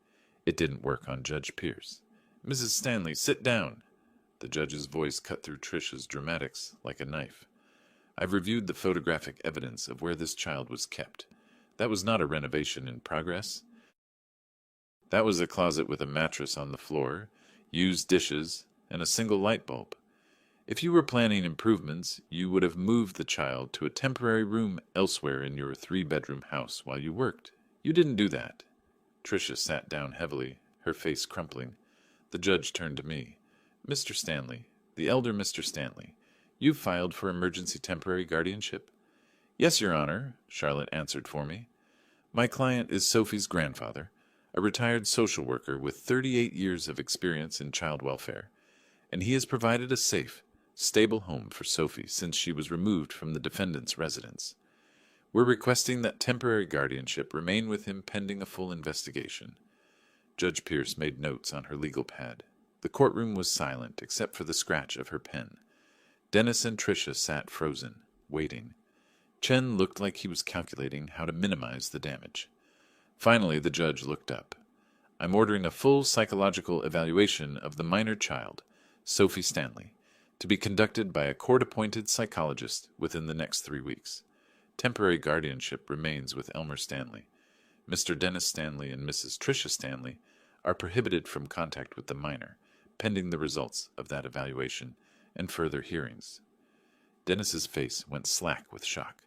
It didn't work on Judge Pierce. Mrs. Stanley, sit down. The judge's voice cut through Tricia's dramatics like a knife. I've reviewed the photographic evidence of where this child was kept. That was not a renovation in progress. That was a closet with a mattress on the floor, used dishes, and a single light bulb. If you were planning improvements, you would have moved the child to a temporary room elsewhere in your 3-bedroom house while you worked. You didn't do that. Tricia sat down heavily, her face crumpling. The judge turned to me. Mr. Stanley, the elder Mr. Stanley, you've filed for emergency temporary guardianship? Yes, Your Honor, Charlotte answered for me. My client is Sophie's grandfather, a retired social worker with 38 years of experience in child welfare, and he has provided a safe, stable home for Sophie since she was removed from the defendant's residence. We're requesting that temporary guardianship remain with him pending a full investigation. Judge Pierce made notes on her legal pad. The courtroom was silent except for the scratch of her pen. Dennis and Tricia sat frozen, waiting. Chen looked like he was calculating how to minimize the damage. Finally, the judge looked up. I'm ordering a full psychological evaluation of the minor child, Sophie Stanley, to be conducted by a court-appointed psychologist within the next 3 weeks. Temporary guardianship remains with Elmer Stanley. Mr. Dennis Stanley and Mrs. Tricia Stanley are prohibited from contact with the minor, pending the results of that evaluation and further hearings. Dennis's face went slack with shock.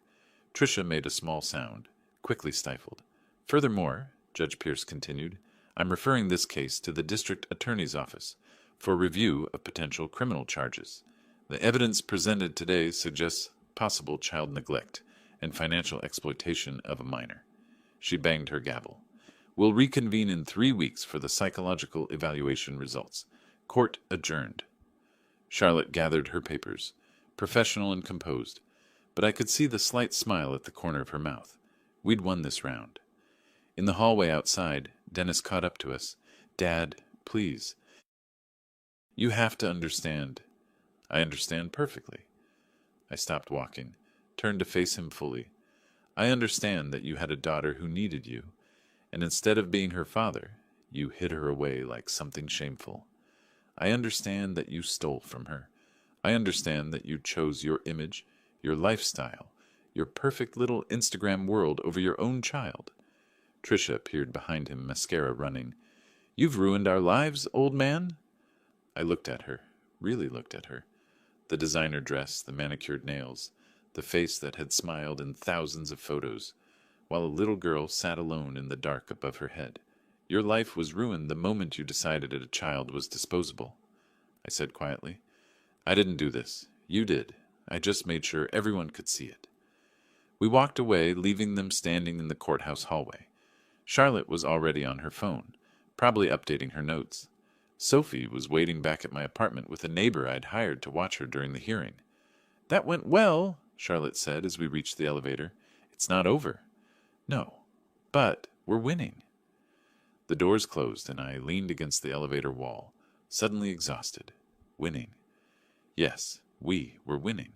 Tricia made a small sound, quickly stifled. Furthermore, Judge Pierce continued, I'm referring this case to the district attorney's office for review of potential criminal charges. The evidence presented today suggests possible child neglect and financial exploitation of a minor. She banged her gavel. We'll reconvene in 3 weeks for the psychological evaluation results. Court adjourned. Charlotte gathered her papers, professional and composed, but I could see the slight smile at the corner of her mouth. We'd won this round. In the hallway outside, Dennis caught up to us. Dad, please. You have to understand. I understand perfectly. I stopped walking, turned to face him fully. I understand that you had a daughter who needed you, and instead of being her father, you hid her away like something shameful. I understand that you stole from her. I understand that you chose your image, your lifestyle, your perfect little Instagram world over your own child. Tricia peered behind him, mascara running. You've ruined our lives, old man. I looked at her, really looked at her. The designer dress, the manicured nails, the face that had smiled in thousands of photos, while a little girl sat alone in the dark above her head. Your life was ruined the moment you decided that a child was disposable. I said quietly. I didn't do this. You did. I just made sure everyone could see it. We walked away, leaving them standing in the courthouse hallway. Charlotte was already on her phone, probably updating her notes. Sophie was waiting back at my apartment with a neighbor I'd hired to watch her during the hearing. That went well, Charlotte said as we reached the elevator. It's not over. No, but we're winning. The doors closed and I leaned against the elevator wall, suddenly exhausted. Winning. Yes, we were winning.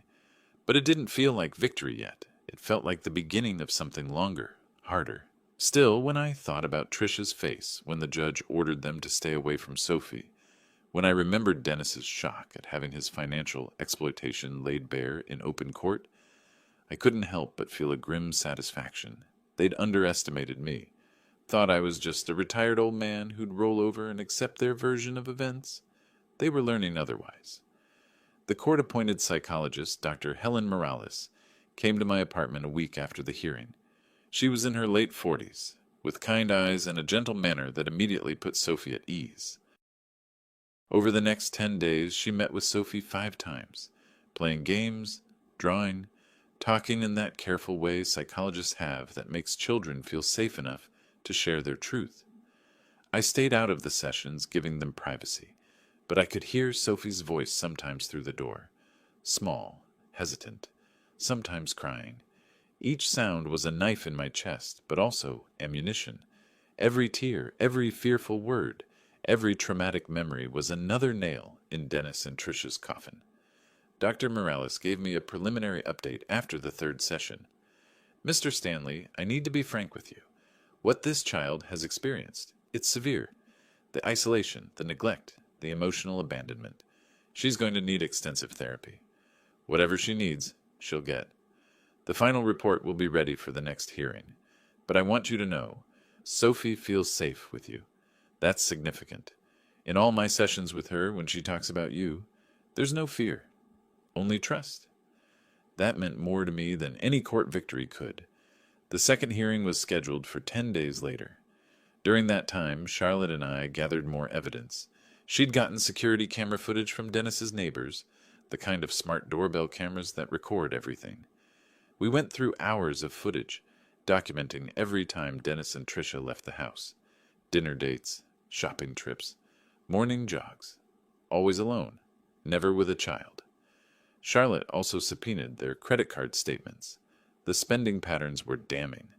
But it didn't feel like victory yet. It felt like the beginning of something longer, harder. Still, when I thought about Trisha's face when the judge ordered them to stay away from Sophie, when I remembered Dennis's shock at having his financial exploitation laid bare in open court, I couldn't help but feel a grim satisfaction. They'd underestimated me, thought I was just a retired old man who'd roll over and accept their version of events. They were learning otherwise. The court-appointed psychologist, Dr. Helen Morales, came to my apartment a week after the hearing. She was in her late 40s, with kind eyes and a gentle manner that immediately put Sophie at ease. Over the next 10 days, she met with Sophie 5 times, playing games, drawing, talking in that careful way psychologists have that makes children feel safe enough to share their truth. I stayed out of the sessions, giving them privacy, but I could hear Sophie's voice sometimes through the door, small, hesitant, sometimes crying. Each sound was a knife in my chest, but also ammunition. Every tear, every fearful word, every traumatic memory was another nail in Dennis and Trisha's coffin. Dr. Morales gave me a preliminary update after the 3rd session. Mr. Stanley, I need to be frank with you. What this child has experienced, it's severe. The isolation, the neglect, the emotional abandonment. She's going to need extensive therapy. Whatever she needs, she'll get. The final report will be ready for the next hearing. But I want you to know, Sophie feels safe with you. That's significant. In all my sessions with her, when she talks about you, there's no fear, only trust. That meant more to me than any court victory could. The second hearing was scheduled for 10 days later. During that time, Charlotte and I gathered more evidence. She'd gotten security camera footage from Dennis's neighbors, the kind of smart doorbell cameras that record everything. We went through hours of footage, documenting every time Dennis and Trisha left the house. Dinner dates, shopping trips, morning jogs. Always alone, never with a child. Charlotte also subpoenaed their credit card statements. The spending patterns were damning.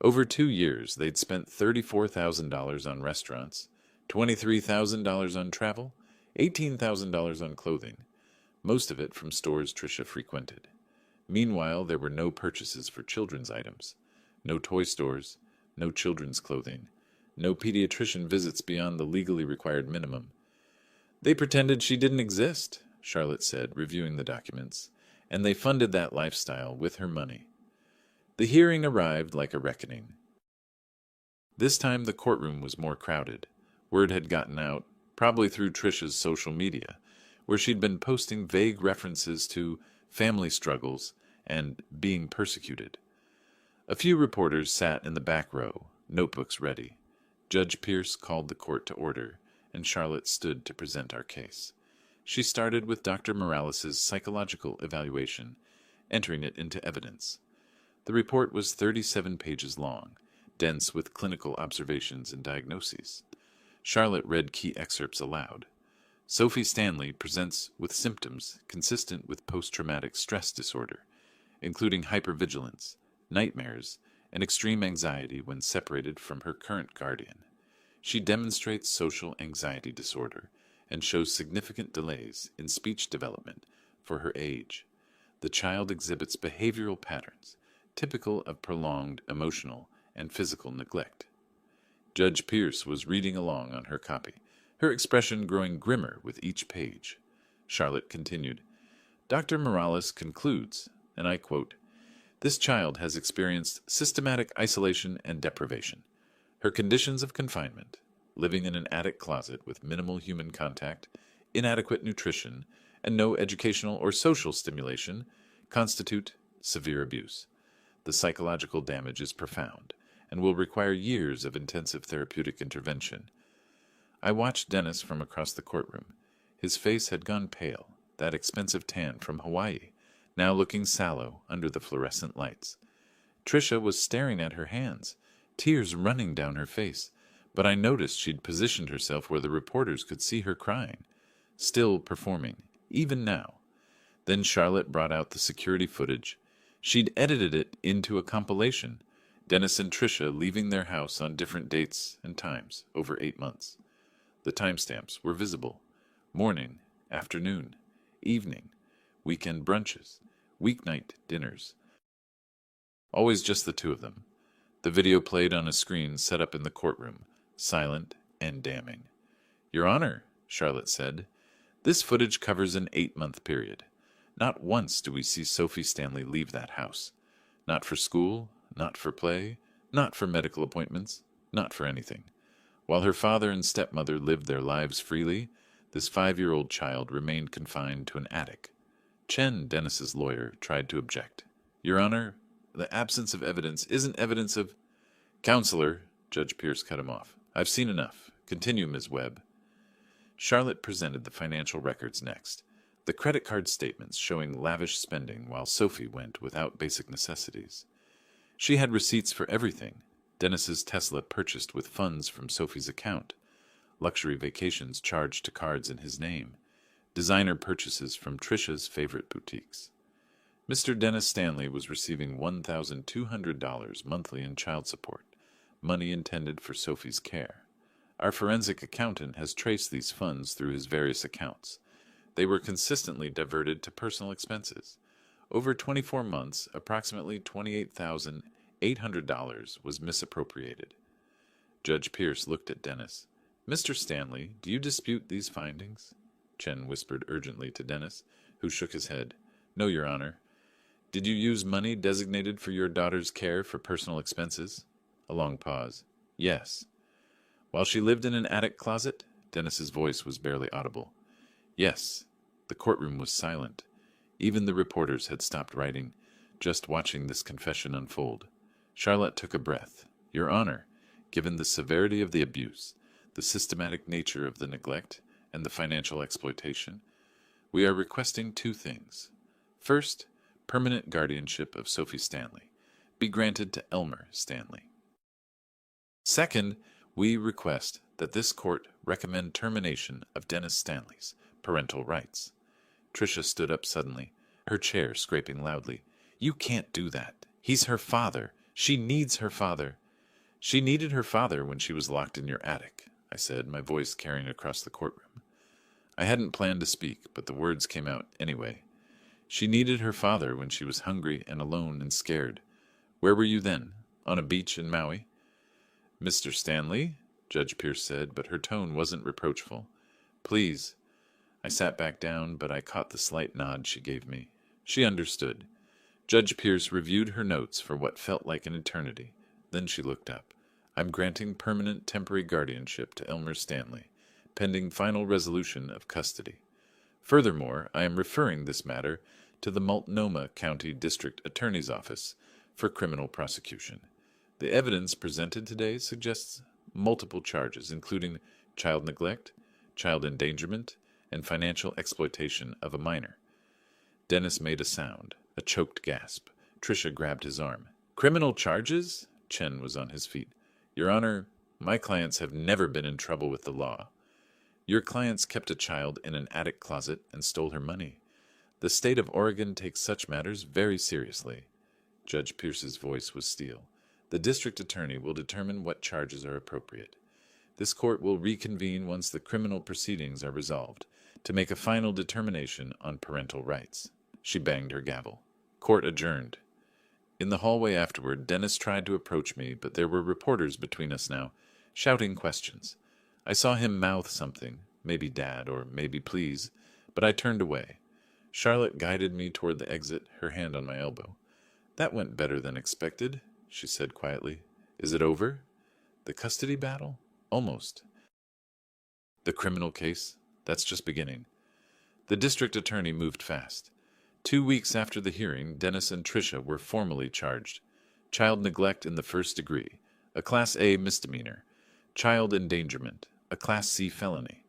Over 2 years, they'd spent $34,000 on restaurants, $23,000 on travel, $18,000 on clothing, most of it from stores Trisha frequented. Meanwhile, there were no purchases for children's items, no toy stores, no children's clothing, no pediatrician visits beyond the legally required minimum. They pretended she didn't exist, Charlotte said, reviewing the documents, and they funded that lifestyle with her money. The hearing arrived like a reckoning. This time the courtroom was more crowded. Word had gotten out, probably through Trisha's social media, where she'd been posting vague references to family struggles and being persecuted. A few reporters sat in the back row, notebooks ready. Judge Pierce called the court to order, and Charlotte stood to present our case. She started with Dr. Morales' psychological evaluation, entering it into evidence. The report was 37 pages long, dense with clinical observations and diagnoses. Charlotte read key excerpts aloud. Sophie Stanley presents with symptoms consistent with post-traumatic stress disorder, including hypervigilance, nightmares, and extreme anxiety when separated from her current guardian. She demonstrates social anxiety disorder and shows significant delays in speech development for her age. The child exhibits behavioral patterns typical of prolonged emotional and physical neglect. Judge Pierce was reading along on her copy, her expression growing grimmer with each page. Charlotte continued, Dr. Morales concludes, and I quote, "This child has experienced systematic isolation and deprivation. Her conditions of confinement, living in an attic closet with minimal human contact, inadequate nutrition, and no educational or social stimulation, constitute severe abuse. The psychological damage is profound and will require years of intensive therapeutic intervention." I watched Dennis from across the courtroom. His face had gone pale, that expensive tan from Hawaii, now looking sallow under the fluorescent lights. Trisha was staring at her hands, tears running down her face, but I noticed she'd positioned herself where the reporters could see her crying, still performing, even now. Then Charlotte brought out the security footage. She'd edited it into a compilation, Dennis and Trisha leaving their house on different dates and times over 8 months. The timestamps were visible: morning, afternoon, evening, weekend brunches, weeknight dinners. Always just the two of them. The video played on a screen set up in the courtroom, silent and damning. Your Honor, Charlotte said, this footage covers an 8-month period. Not once do we see Sophie Stanley leave that house. Not for school, not for play, not for medical appointments, not for anything. While her father and stepmother lived their lives freely, this 5-year-old child remained confined to an attic. Chen, Dennis's lawyer, tried to object. Your Honor, the absence of evidence isn't evidence of... Counselor, Judge Pierce cut him off. I've seen enough. Continue, Ms. Webb. Charlotte presented the financial records next. The credit card statements showing lavish spending while Sophie went without basic necessities. She had receipts for everything. Dennis's Tesla purchased with funds from Sophie's account. Luxury vacations charged to cards in his name. Designer purchases from Trisha's favorite boutiques. Mr. Dennis Stanley was receiving $1,200 monthly in child support, money intended for Sophie's care. Our forensic accountant has traced these funds through his various accounts. They were consistently diverted to personal expenses. Over 24 months, approximately $28,800 was misappropriated. Judge Pierce looked at Dennis. Mr. Stanley, do you dispute these findings? Chen whispered urgently to Dennis, who shook his head. No, Your Honor. Did you use money designated for your daughter's care for personal expenses? A long pause. Yes. While she lived in an attic closet? Dennis's voice was barely audible. Yes. The courtroom was silent. Even the reporters had stopped writing, just watching this confession unfold. Charlotte took a breath. Your Honor, given the severity of the abuse, the systematic nature of the neglect, and the financial exploitation, we are requesting 2 things. First, permanent guardianship of Sophie Stanley be granted to Elmer Stanley. Second, we request that this court recommend termination of Dennis Stanley's parental rights. Tricia stood up suddenly, her chair scraping loudly. You can't do that. He's her father. She needs her father. She needed her father when she was locked in your attic, I said, my voice carrying across the courtroom. I hadn't planned to speak, but the words came out anyway. She needed her father when she was hungry and alone and scared. Where were you then? On a beach in Maui? Mr. Stanley, Judge Pierce said, but her tone wasn't reproachful. Please. I sat back down, but I caught the slight nod she gave me. She understood. Judge Pierce reviewed her notes for what felt like an eternity. Then she looked up. I'm granting permanent temporary guardianship to Elmer Stanley, pending final resolution of custody. Furthermore, I am referring this matter to the Multnomah County District Attorney's Office for criminal prosecution. The evidence presented today suggests multiple charges, including child neglect, child endangerment, and financial exploitation of a minor. Dennis made a sound, a choked gasp. Tricia grabbed his arm. Criminal charges? Chen was on his feet. Your Honor, my clients have never been in trouble with the law. Your clients kept a child in an attic closet and stole her money. The state of Oregon takes such matters very seriously. Judge Pierce's voice was steel. The district attorney will determine what charges are appropriate. This court will reconvene once the criminal proceedings are resolved to make a final determination on parental rights. She banged her gavel. Court adjourned. In the hallway afterward, Dennis tried to approach me, but there were reporters between us now, shouting questions. I saw him mouth something, maybe Dad or maybe please, but I turned away. Charlotte guided me toward the exit, her hand on my elbow. That went better than expected, she said quietly. Is it over? The custody battle? Almost. The criminal case? That's just beginning. The district attorney moved fast. 2 weeks after the hearing, Dennis and Tricia were formally charged. Child neglect in the first degree, a Class A misdemeanor. Child endangerment, a Class C felony.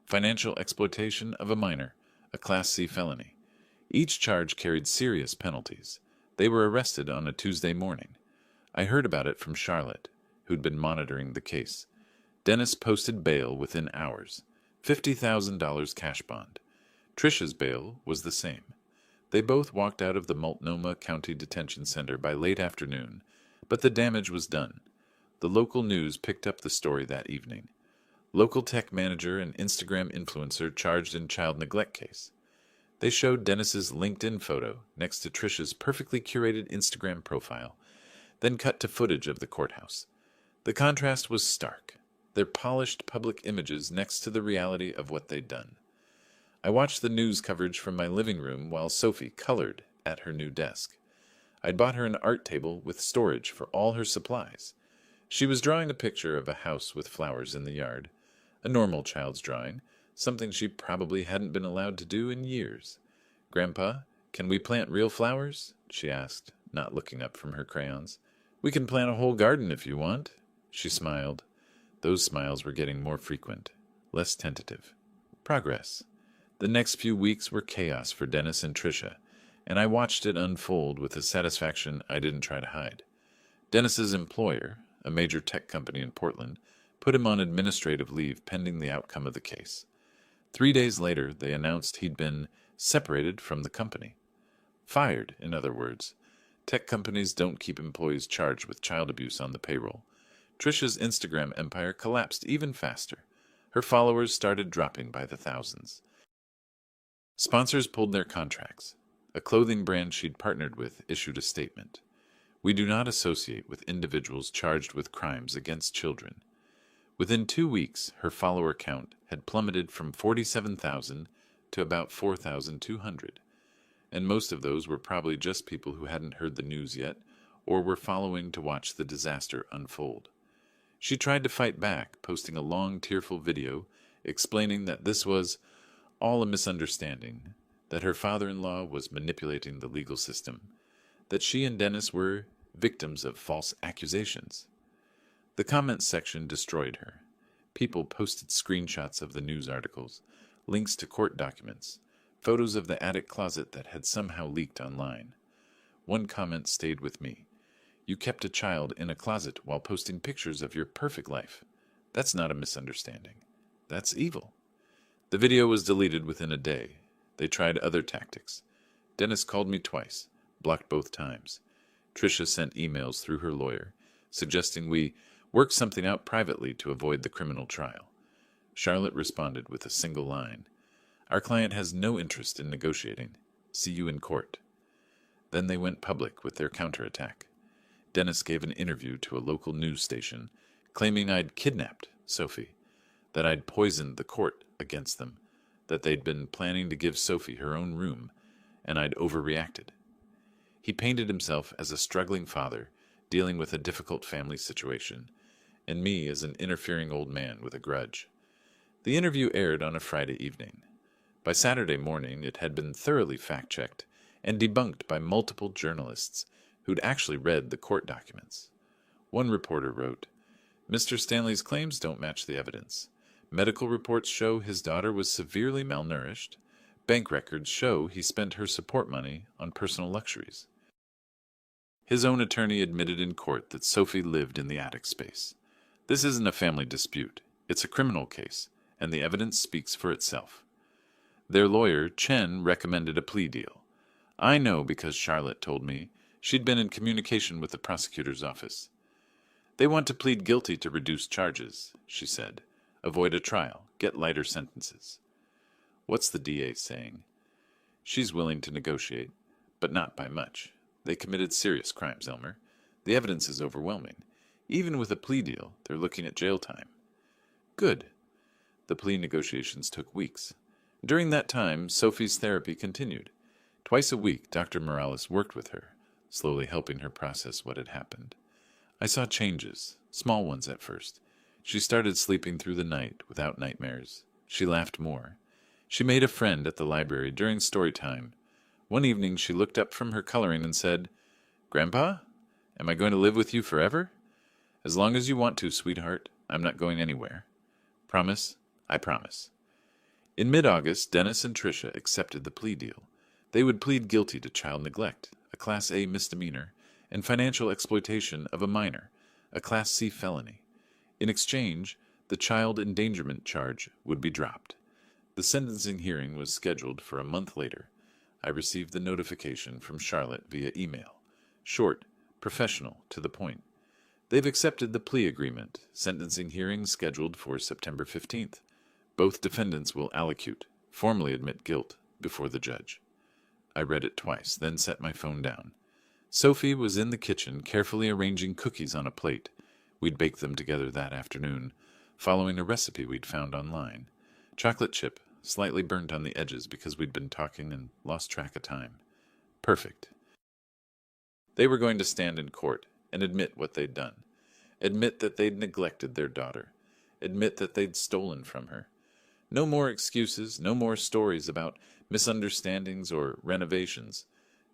Financial exploitation of a minor, a Class C felony. Each charge carried serious penalties. They were arrested on a Tuesday morning. I heard about it from Charlotte, who'd been monitoring the case. Dennis posted bail within hours. $50,000 cash bond. Tricia's bail was the same. They both walked out of the Multnomah County Detention Center by late afternoon, but the damage was done. The local news picked up the story that evening. Local tech manager and Instagram influencer charged in child neglect case. They showed Dennis's LinkedIn photo next to Trisha's perfectly curated Instagram profile, then cut to footage of the courthouse. The contrast was stark, their polished public images next to the reality of what they'd done. I watched the news coverage from my living room while Sophie colored at her new desk. I'd bought her an art table with storage for all her supplies. She was drawing a picture of a house with flowers in the yard, a normal child's drawing, something she probably hadn't been allowed to do in years. "Grandpa, can we plant real flowers?" she asked, not looking up from her crayons. "We can plant a whole garden if you want." She smiled. Those smiles were getting more frequent, less tentative. Progress. The next few weeks were chaos for Dennis and Tricia, and I watched it unfold with a satisfaction I didn't try to hide. Dennis's employer, a major tech company in Portland, put him on administrative leave pending the outcome of the case. 3 days later, they announced he'd been separated from the company. Fired, in other words. Tech companies don't keep employees charged with child abuse on the payroll. Tricia's Instagram empire collapsed even faster. Her followers started dropping by the thousands. Sponsors pulled their contracts. A clothing brand she'd partnered with issued a statement. "We do not associate with individuals charged with crimes against children." Within 2 weeks, her follower count had plummeted from 47,000 to about 4,200, and most of those were probably just people who hadn't heard the news yet or were following to watch the disaster unfold. She tried to fight back, posting a long, tearful video explaining that this was all a misunderstanding, that her father-in-law was manipulating the legal system, that she and Dennis were victims of false accusations. The comments section destroyed her. People posted screenshots of the news articles, links to court documents, photos of the attic closet that had somehow leaked online. One comment stayed with me. "You kept a child in a closet while posting pictures of your perfect life. That's not a misunderstanding. That's evil." The video was deleted within a day. They tried other tactics. Dennis called me twice, blocked both times. Tricia sent emails through her lawyer, suggesting we work something out privately to avoid the criminal trial. Charlotte responded with a single line. "Our client has no interest in negotiating. See you in court." Then they went public with their counterattack. Dennis gave an interview to a local news station, claiming I'd kidnapped Sophie, that I'd poisoned the court against them, that they'd been planning to give Sophie her own room, and I'd overreacted. He painted himself as a struggling father dealing with a difficult family situation, and me as an interfering old man with a grudge. The interview aired on a Friday evening. By Saturday morning, it had been thoroughly fact-checked and debunked by multiple journalists who'd actually read the court documents. One reporter wrote, "Mr. Stanley's claims don't match the evidence. Medical reports show his daughter was severely malnourished. Bank records show he spent her support money on personal luxuries." His own attorney admitted in court that Sophie lived in the attic space. This isn't a family dispute. It's a criminal case, and the evidence speaks for itself. Their lawyer, Chen, recommended a plea deal. I know because Charlotte told me. She'd been in communication with the prosecutor's office. "They want to plead guilty to reduce charges," she said. "Avoid a trial, get lighter sentences." What's the DA saying? She's willing to negotiate, but not by much. They committed serious crimes, Elmer. The evidence is overwhelming. Even with a plea deal, they're looking at jail time. Good. The plea negotiations took weeks. During that time, Sophie's therapy continued. Twice a week, Dr. Morales worked with her, slowly helping her process what had happened. I saw changes, small ones at first. She started sleeping through the night without nightmares. She laughed more. She made a friend at the library during story time. One evening she looked up from her coloring and said, "Grandpa, am I going to live with you forever?" "As long as you want to, sweetheart. I'm not going anywhere." "Promise?" "I promise." In mid-August, Dennis and Tricia accepted the plea deal. They would plead guilty to child neglect, a Class A misdemeanor, and financial exploitation of a minor, a Class C felony. In exchange, the child endangerment charge would be dropped. The sentencing hearing was scheduled for a month later. I received the notification from Charlotte via email. Short, professional, to the point. They've accepted the plea agreement, sentencing hearing scheduled for September 15th. Both defendants will allocute, formally admit guilt, before the judge. I read it twice, then set my phone down. Sophie was in the kitchen, carefully arranging cookies on a plate. We'd baked them together that afternoon, following a recipe we'd found online. Chocolate chip, slightly burnt on the edges because we'd been talking and lost track of time. Perfect. They were going to stand in court and admit what they'd done. Admit that they'd neglected their daughter. Admit that they'd stolen from her. No more excuses, no more stories about misunderstandings or renovations.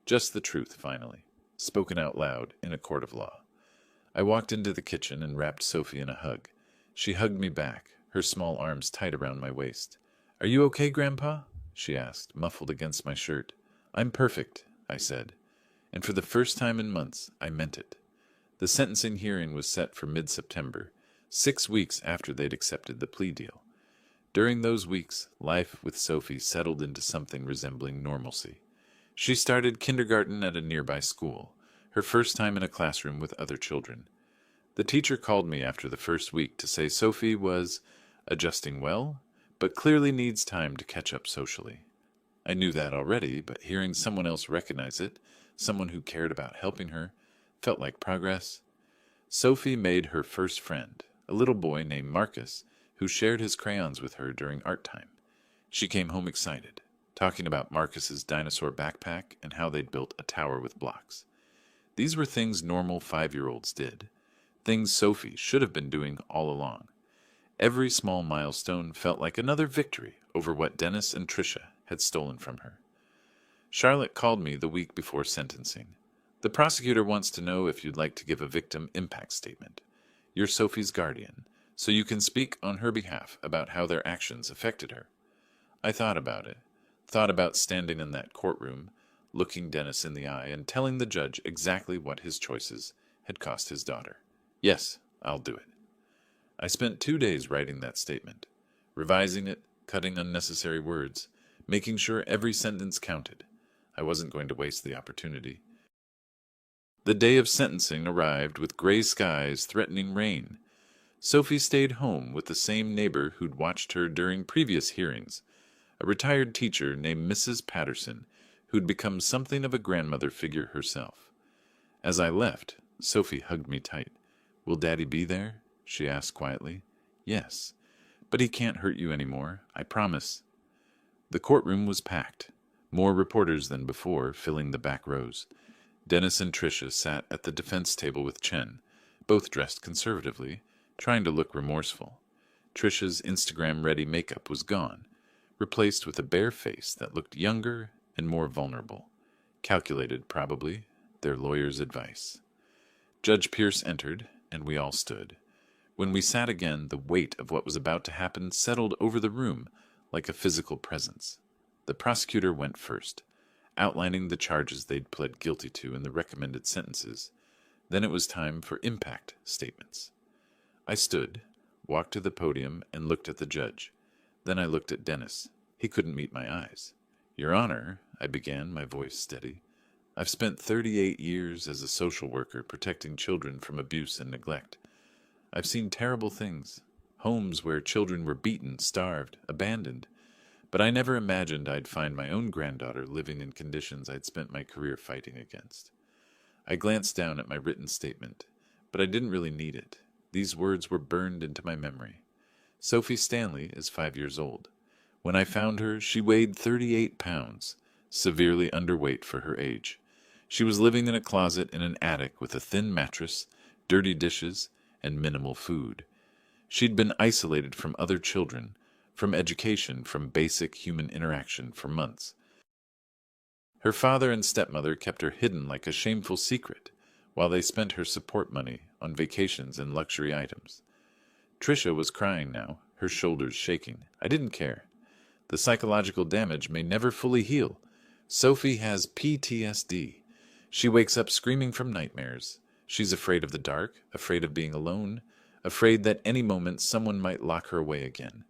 Just the truth, finally, spoken out loud in a court of law. I walked into the kitchen and wrapped Sophie in a hug. She hugged me back, her small arms tight around my waist. "Are you okay, Grandpa?" she asked, muffled against my shirt. "I'm perfect," I said. And for the first time in months, I meant it. The sentencing hearing was set for mid-September, 6 weeks after they'd accepted the plea deal. During those weeks, life with Sophie settled into something resembling normalcy. She started kindergarten at a nearby school, her first time in a classroom with other children. The teacher called me after the first week to say Sophie was adjusting well, but clearly needs time to catch up socially. I knew that already, but hearing someone else recognize it, someone who cared about helping her, felt like progress. Sophie made her first friend, a little boy named Marcus, who shared his crayons with her during art time. She came home excited, talking about Marcus's dinosaur backpack and how they'd built a tower with blocks. These were things normal 5-year-olds did, things Sophie should have been doing all along. Every small milestone felt like another victory over what Dennis and Tricia had stolen from her. Charlotte called me the week before sentencing. "The prosecutor wants to know if you'd like to give a victim impact statement. You're Sophie's guardian, so you can speak on her behalf about how their actions affected her." I thought about it, thought about standing in that courtroom, looking Dennis in the eye and telling the judge exactly what his choices had cost his daughter. Yes, I'll do it. I spent 2 days writing that statement, revising it, cutting unnecessary words, making sure every sentence counted. I wasn't going to waste the opportunity. The day of sentencing arrived with gray skies threatening rain. Sophie stayed home with the same neighbor who'd watched her during previous hearings, a retired teacher named Mrs. Patterson, who'd become something of a grandmother figure herself. As I left, Sophie hugged me tight. "Will Daddy be there?" she asked quietly. "Yes, but he can't hurt you anymore, I promise." The courtroom was packed, more reporters than before filling the back rows. Dennis and Tricia sat at the defense table with Chen, both dressed conservatively, trying to look remorseful. Tricia's Instagram-ready makeup was gone, replaced with a bare face that looked younger and more vulnerable. Calculated, probably, their lawyer's advice. Judge Pierce entered, and we all stood. When we sat again, the weight of what was about to happen settled over the room like a physical presence. The prosecutor went first, outlining the charges they'd pled guilty to and the recommended sentences. Then it was time for impact statements. I stood, walked to the podium, and looked at the judge. Then I looked at Dennis. He couldn't meet my eyes. "Your Honor," I began, my voice steady, "I've spent 38 years as a social worker protecting children from abuse and neglect. I've seen terrible things, homes where children were beaten, starved, abandoned. But I never imagined I'd find my own granddaughter living in conditions I'd spent my career fighting against." I glanced down at my written statement, but I didn't really need it. These words were burned into my memory. Sophie Stanley is 5 years old. When I found her, she weighed 38 pounds, severely underweight for her age. She was living in a closet in an attic with a thin mattress, dirty dishes, and minimal food. She'd been isolated from other children, from education, from basic human interaction for months. Her father and stepmother kept her hidden like a shameful secret, while they spent her support money on vacations and luxury items. Tricia was crying now, her shoulders shaking. I didn't care. The psychological damage may never fully heal. Sophie has PTSD. She wakes up screaming from nightmares. She's afraid of the dark, afraid of being alone, afraid that any moment someone might lock her away again.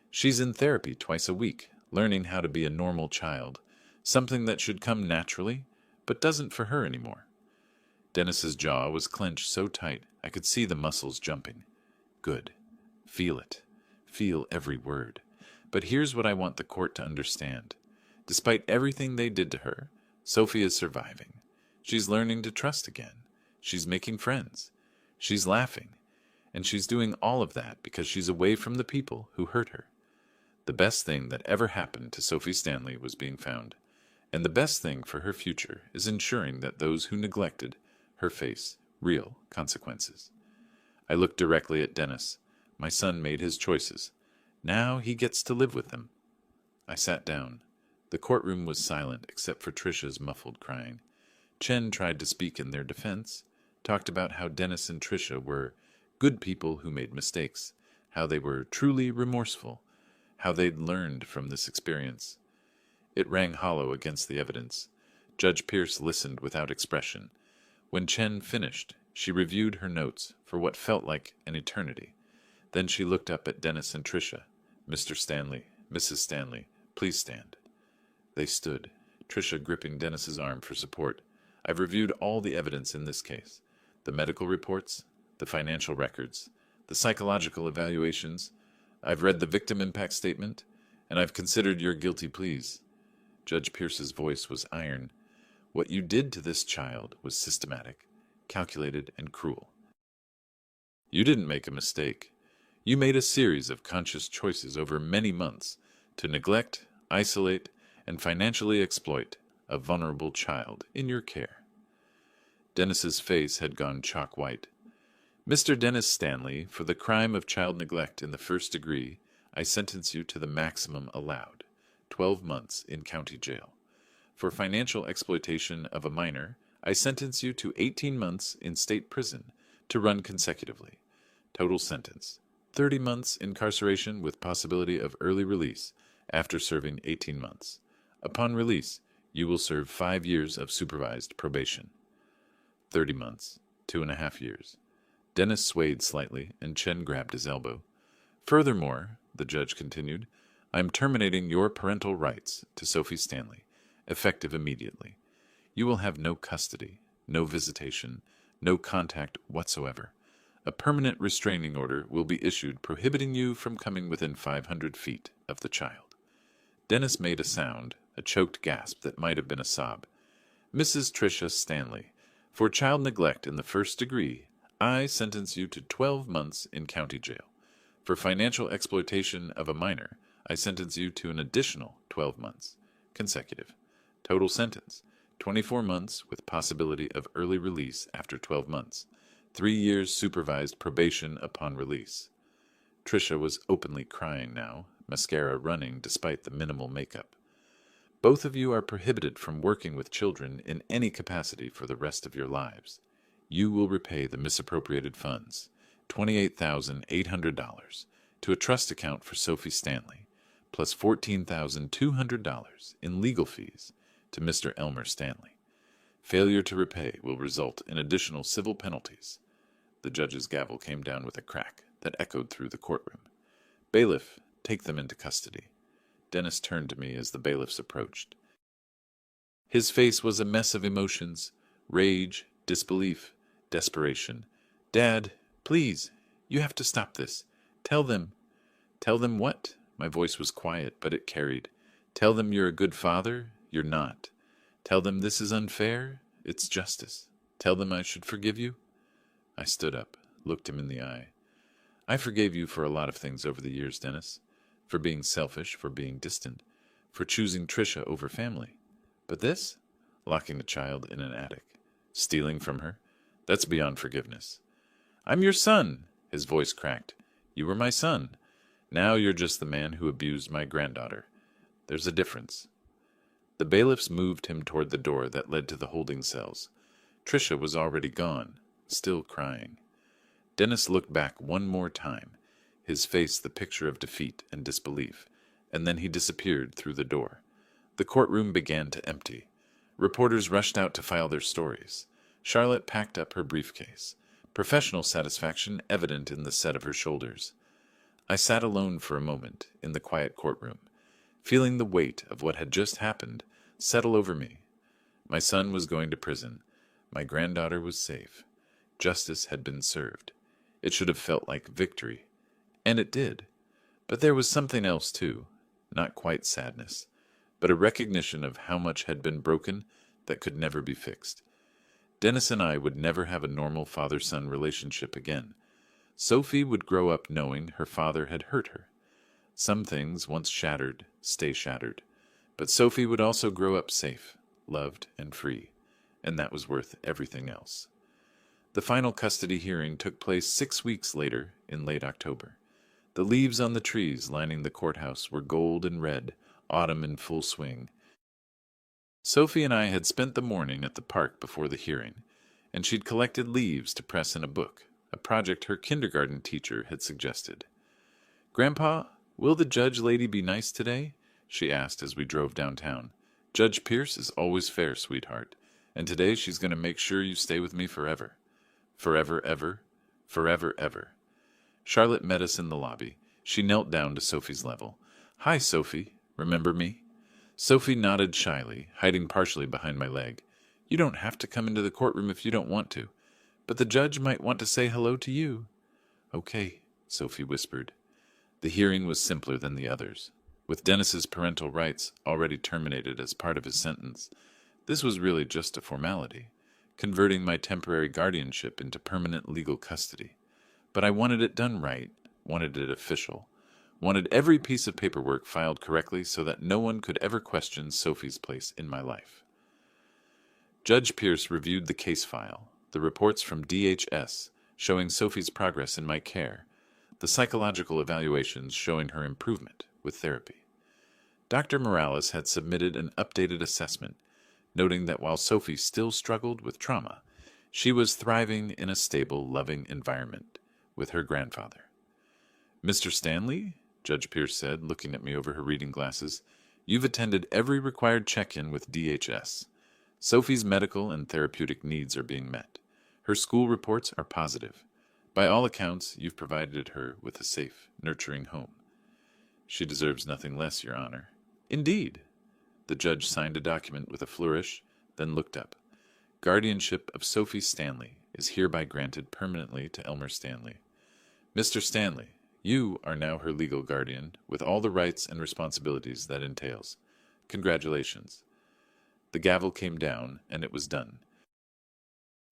She's in therapy twice a week, learning how to be a normal child, something that should come naturally, but doesn't for her anymore. Dennis's jaw was clenched so tight I could see the muscles jumping. Good. Feel it. Feel every word. But here's what I want the court to understand. Despite everything they did to her, Sophie is surviving. She's learning to trust again. She's making friends. She's laughing. And she's doing all of that because she's away from the people who hurt her. The best thing that ever happened to Sophie Stanley was being found. And the best thing for her future is ensuring that those who neglected her face real consequences. I looked directly at Dennis. My son made his choices. Now he gets to live with them. I sat down. The courtroom was silent except for Trisha's muffled crying. Chen tried to speak in their defense, talked about how Dennis and Trisha were good people who made mistakes, how they were truly remorseful, how they'd learned from this experience. It rang hollow against the evidence. Judge Pierce listened without expression. When Chen finished, she reviewed her notes for what felt like an eternity. Then she looked up at Dennis and Trisha. "Mr. Stanley, Mrs. Stanley, please stand." They stood, Trisha gripping Dennis's arm for support. "I've reviewed all the evidence in this case. The medical reports, the financial records, the psychological evaluations. I've read the victim impact statement, and I've considered your guilty pleas." Judge Pierce's voice was iron. "What you did to this child was systematic, calculated, and cruel. You didn't make a mistake. You made a series of conscious choices over many months to neglect, isolate, and financially exploit a vulnerable child in your care." Dennis's face had gone chalk white. "Mr. Dennis Stanley, for the crime of child neglect in the first degree, I sentence you to the maximum allowed, 12 months in county jail. For financial exploitation of a minor, I sentence you to 18 months in state prison to run consecutively. Total sentence, 30 months incarceration with possibility of early release after serving 18 months. Upon release, you will serve 5 years of supervised probation." 30 months, 2.5 years. Dennis swayed slightly, and Chen grabbed his elbow. "Furthermore," the judge continued, "I am terminating your parental rights to Sophie Stanley, effective immediately. You will have no custody, no visitation, no contact whatsoever. A permanent restraining order will be issued prohibiting you from coming within 500 feet of the child." Dennis made a sound, a choked gasp that might have been a sob. "Mrs. Tricia Stanley, for child neglect in the first degree, I sentence you to 12 months in county jail. For financial exploitation of a minor, I sentence you to an additional 12 months, consecutive. Total sentence, 24 months with possibility of early release after 12 months. 3 years supervised probation upon release." Trisha was openly crying now, mascara running despite the minimal makeup. "Both of you are prohibited from working with children in any capacity for the rest of your lives. You will repay the misappropriated funds, $28,800, to a trust account for Sophie Stanley, plus $14,200 in legal fees to Mr. Elmer Stanley. Failure to repay will result in additional civil penalties." The judge's gavel came down with a crack that echoed through the courtroom. "Bailiff, take them into custody." Dennis turned to me as the bailiffs approached. His face was a mess of emotions, rage, disbelief, desperation. "Dad, please, you have to stop this. Tell them." "Tell them what?" My voice was quiet, but it carried. "Tell them you're a good father? You're not. Tell them this is unfair? It's justice. Tell them I should forgive you?" I stood up, looked him in the eye. "I forgave you for a lot of things over the years, Dennis. For being selfish, for being distant, for choosing Trisha over family. But this? Locking the child in an attic. Stealing from her? That's beyond forgiveness." "I'm your son," his voice cracked. "You were my son. Now you're just the man who abused my granddaughter. There's a difference." The bailiffs moved him toward the door that led to the holding cells. Trisha was already gone, still crying. Dennis looked back one more time, his face the picture of defeat and disbelief, and then he disappeared through the door. The courtroom began to empty. Reporters rushed out to file their stories. Charlotte packed up her briefcase, professional satisfaction evident in the set of her shoulders. I sat alone for a moment in the quiet courtroom, feeling the weight of what had just happened settle over me. My son was going to prison. My granddaughter was safe. Justice had been served. It should have felt like victory. And it did. But there was something else, too. Not quite sadness. but a recognition of how much had been broken that could never be fixed. Dennis and I would never have a normal father-son relationship again. Sophie would grow up knowing her father had hurt her. Some things, once shattered, stay shattered. But Sophie would also grow up safe, loved, and free, and that was worth everything else. The final custody hearing took place 6 weeks later in late October. The leaves on the trees lining the courthouse were gold and red, autumn in full swing. Sophie and I had spent the morning at the park before the hearing, and she'd collected leaves to press in a book, a project her kindergarten teacher had suggested. "Grandpa, will the judge lady be nice today?" she asked as we drove downtown. "Judge Pierce is always fair, sweetheart, and today she's going to make sure you stay with me forever. Forever, ever, forever, ever." Charlotte met us in the lobby. She knelt down to Sophie's level. "Hi, Sophie. Remember me?" Sophie nodded shyly, hiding partially behind my leg. "You don't have to come into the courtroom if you don't want to, but the judge might want to say hello to you." "Okay," Sophie whispered. The hearing was simpler than the others. With Dennis's parental rights already terminated as part of his sentence, this was really just a formality, converting my temporary guardianship into permanent legal custody. But I wanted it done right, wanted it official, wanted every piece of paperwork filed correctly so that no one could ever question Sophie's place in my life. Judge Pierce reviewed the case file, the reports from DHS showing Sophie's progress in my care, the psychological evaluations showing her improvement with therapy. Dr. Morales had submitted an updated assessment, noting that while Sophie still struggled with trauma, she was thriving in a stable, loving environment with her grandfather. "Mr. Stanley," Judge Pierce said, looking at me over her reading glasses, "you've attended every required check-in with DHS. Sophie's medical and therapeutic needs are being met. Her school reports are positive. By all accounts, you've provided her with a safe, nurturing home." "She deserves nothing less, Your Honor." "Indeed." The judge signed a document with a flourish, then looked up. "Guardianship of Sophie Stanley is hereby granted permanently to Elmer Stanley. Mr. Stanley, you are now her legal guardian, with all the rights and responsibilities that entails. Congratulations." The gavel came down, and it was done.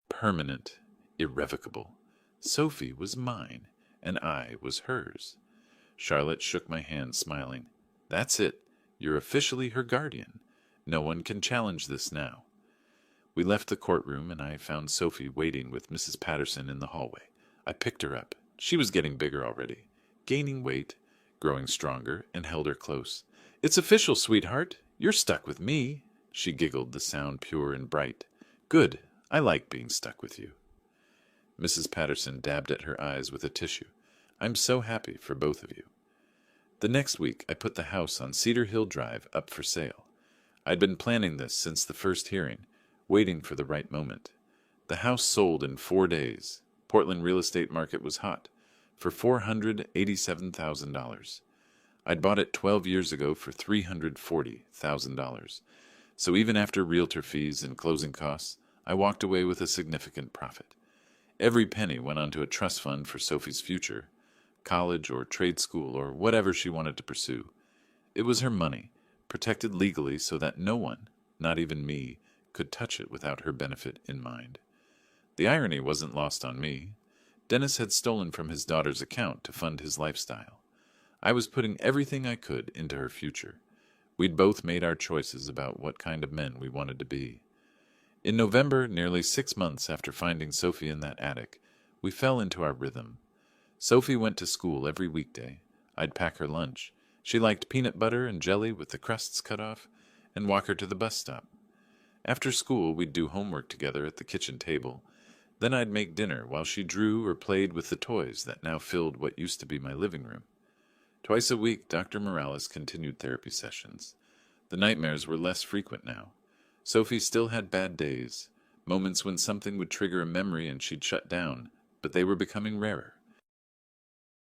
Permanent, irrevocable. Sophie was mine, and I was hers. Charlotte shook my hand, smiling. "That's it. You're officially her guardian. No one can challenge this now." We left the courtroom, and I found Sophie waiting with Mrs. Patterson in the hallway. I picked her up. She was getting bigger already, gaining weight, growing stronger, and held her close. "It's official, sweetheart. You're stuck with me." She giggled, the sound pure and bright. "Good. I like being stuck with you." Mrs. Patterson dabbed at her eyes with a tissue. "I'm so happy for both of you." The next week, I put the house on Cedar Hill Drive up for sale. I'd been planning this since the first hearing, waiting for the right moment. The house sold in 4 days. Portland real estate market was hot, for $487,000. I'd bought it 12 years ago for $340,000. So even after realtor fees and closing costs, I walked away with a significant profit. Every penny went onto a trust fund for Sophie's future, college or trade school or whatever she wanted to pursue. It was her money, protected legally so that no one, not even me, could touch it without her benefit in mind. The irony wasn't lost on me. Dennis had stolen from his daughter's account to fund his lifestyle. I was putting everything I could into her future. We'd both made our choices about what kind of men we wanted to be. In November, nearly 6 months after finding Sophie in that attic, we fell into our rhythm. Sophie went to school every weekday. I'd pack her lunch. She liked peanut butter and jelly with the crusts cut off, and walk her to the bus stop. After school, we'd do homework together at the kitchen table. Then I'd make dinner while she drew or played with the toys that now filled what used to be my living room. Twice a week, Dr. Morales continued therapy sessions. The nightmares were less frequent now. Sophie still had bad days, moments when something would trigger a memory and she'd shut down, but they were becoming rarer.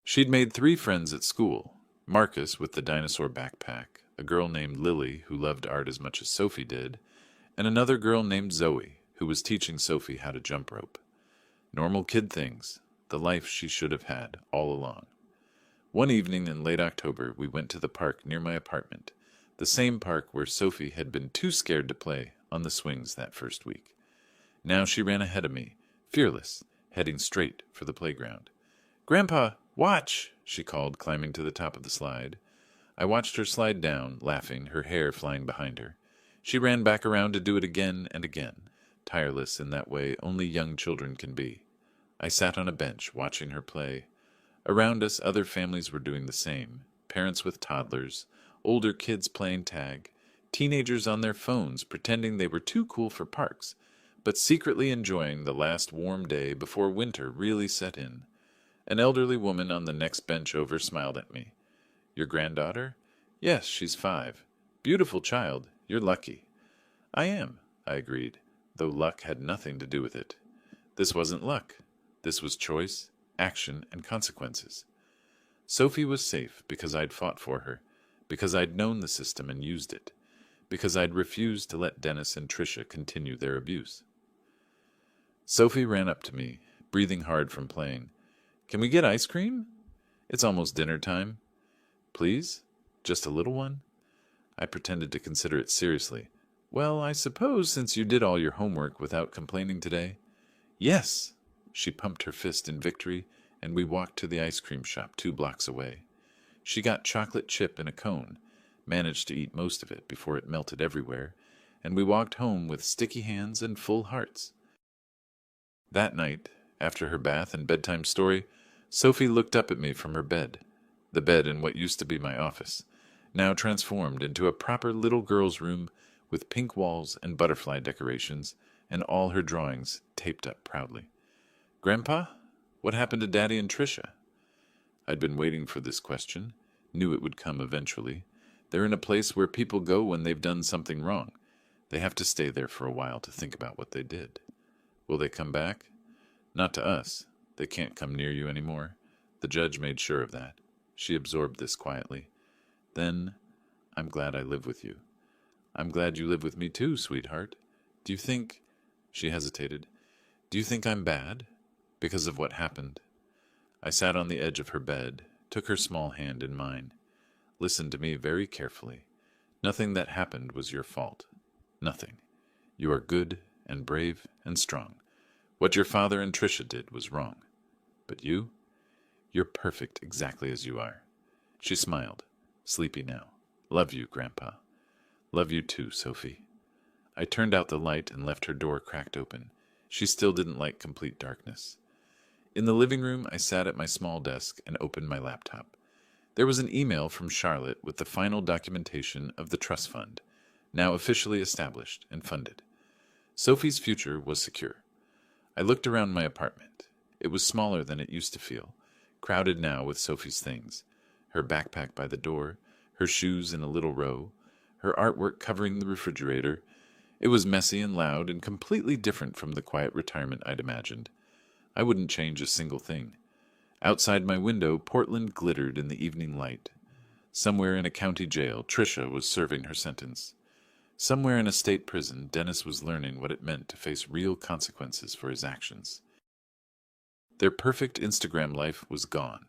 She'd made 3 friends at school: Marcus with the dinosaur backpack, a girl named Lily who loved art as much as Sophie did, and another girl named Zoe who was teaching Sophie how to jump rope. Normal kid things, the life she should have had all along. One evening in late October, we went to the park near my apartment. The same park where Sophie had been too scared to play on the swings that first week. Now she ran ahead of me, fearless, heading straight for the playground. "Grandpa, watch!" she called, climbing to the top of the slide. I watched her slide down, laughing, her hair flying behind her. She ran back around to do it again and again, tireless in that way only young children can be. I sat on a bench, watching her play. Around us, other families were doing the same, parents with toddlers, older kids playing tag, teenagers on their phones pretending they were too cool for parks, but secretly enjoying the last warm day before winter really set in. An elderly woman on the next bench over smiled at me. "Your granddaughter?" "Yes, she's 5. Beautiful child. You're lucky." "I am," I agreed, though luck had nothing to do with it. This wasn't luck. This was choice, action, and consequences. Sophie was safe because I'd fought for her, because I'd known the system and used it, because I'd refused to let Dennis and Tricia continue their abuse. Sophie ran up to me, breathing hard from playing. "Can we get ice cream? It's almost dinner time." "Please? Just a little one?" I pretended to consider it seriously. "Well, I suppose since you did all your homework without complaining today." "Yes!" She pumped her fist in victory, and we walked to the ice cream shop 2 blocks away. She got chocolate chip in a cone, managed to eat most of it before it melted everywhere, and we walked home with sticky hands and full hearts. That night, after her bath and bedtime story, Sophie looked up at me from her bed, the bed in what used to be my office, now transformed into a proper little girl's room with pink walls and butterfly decorations, and all her drawings taped up proudly. "Grandpa, what happened to Daddy and Tricia?" I'd been waiting for this question, knew it would come eventually. They're in a place where people go when they've done something wrong. They have to stay there for a while to think about what they did. "Will they come back?" "Not to us. They can't come near you anymore. The judge made sure of that." She absorbed this quietly. "Then, I'm glad I live with you." "I'm glad you live with me too, sweetheart. Do you think—" She hesitated. "Do you think I'm bad? Because of what happened?" I sat on the edge of her bed, took her small hand in mine. "Listen to me very carefully. Nothing that happened was your fault. Nothing. You are good and brave and strong. What your father and Tricia did was wrong. But you? You're perfect exactly as you are." She smiled, sleepy now. "Love you, Grandpa." "Love you too, Sophie." I turned out the light and left her door cracked open. She still didn't like complete darkness. In the living room, I sat at my small desk and opened my laptop. There was an email from Charlotte with the final documentation of the trust fund, now officially established and funded. Sophie's future was secure. I looked around my apartment. It was smaller than it used to feel, crowded now with Sophie's things, her backpack by the door, her shoes in a little row, her artwork covering the refrigerator. It was messy and loud and completely different from the quiet retirement I'd imagined. I wouldn't change a single thing. Outside my window, Portland glittered in the evening light. Somewhere in a county jail, Tricia was serving her sentence. Somewhere in a state prison, Dennis was learning what it meant to face real consequences for his actions. Their perfect Instagram life was gone,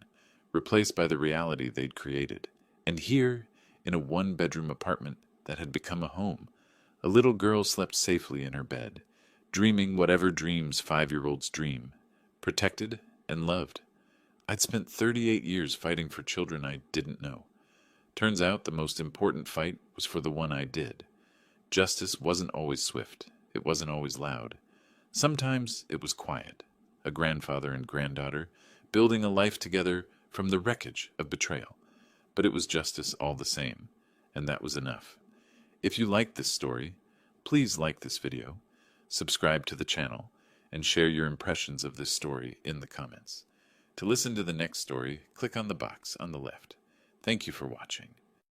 replaced by the reality they'd created. And here, in a 1-bedroom apartment that had become a home, a little girl slept safely in her bed, dreaming whatever dreams 5-year-olds dream, protected and loved. I'd spent 38 years fighting for children I didn't know. Turns out the most important fight was for the one I did. Justice wasn't always swift. It wasn't always loud. Sometimes it was quiet. A grandfather and granddaughter, building a life together from the wreckage of betrayal. But it was justice all the same, and that was enough. If you liked this story, please like this video, subscribe to the channel, and share your impressions of this story in the comments. To listen to the next story, click on the box on the left. Thank you for watching.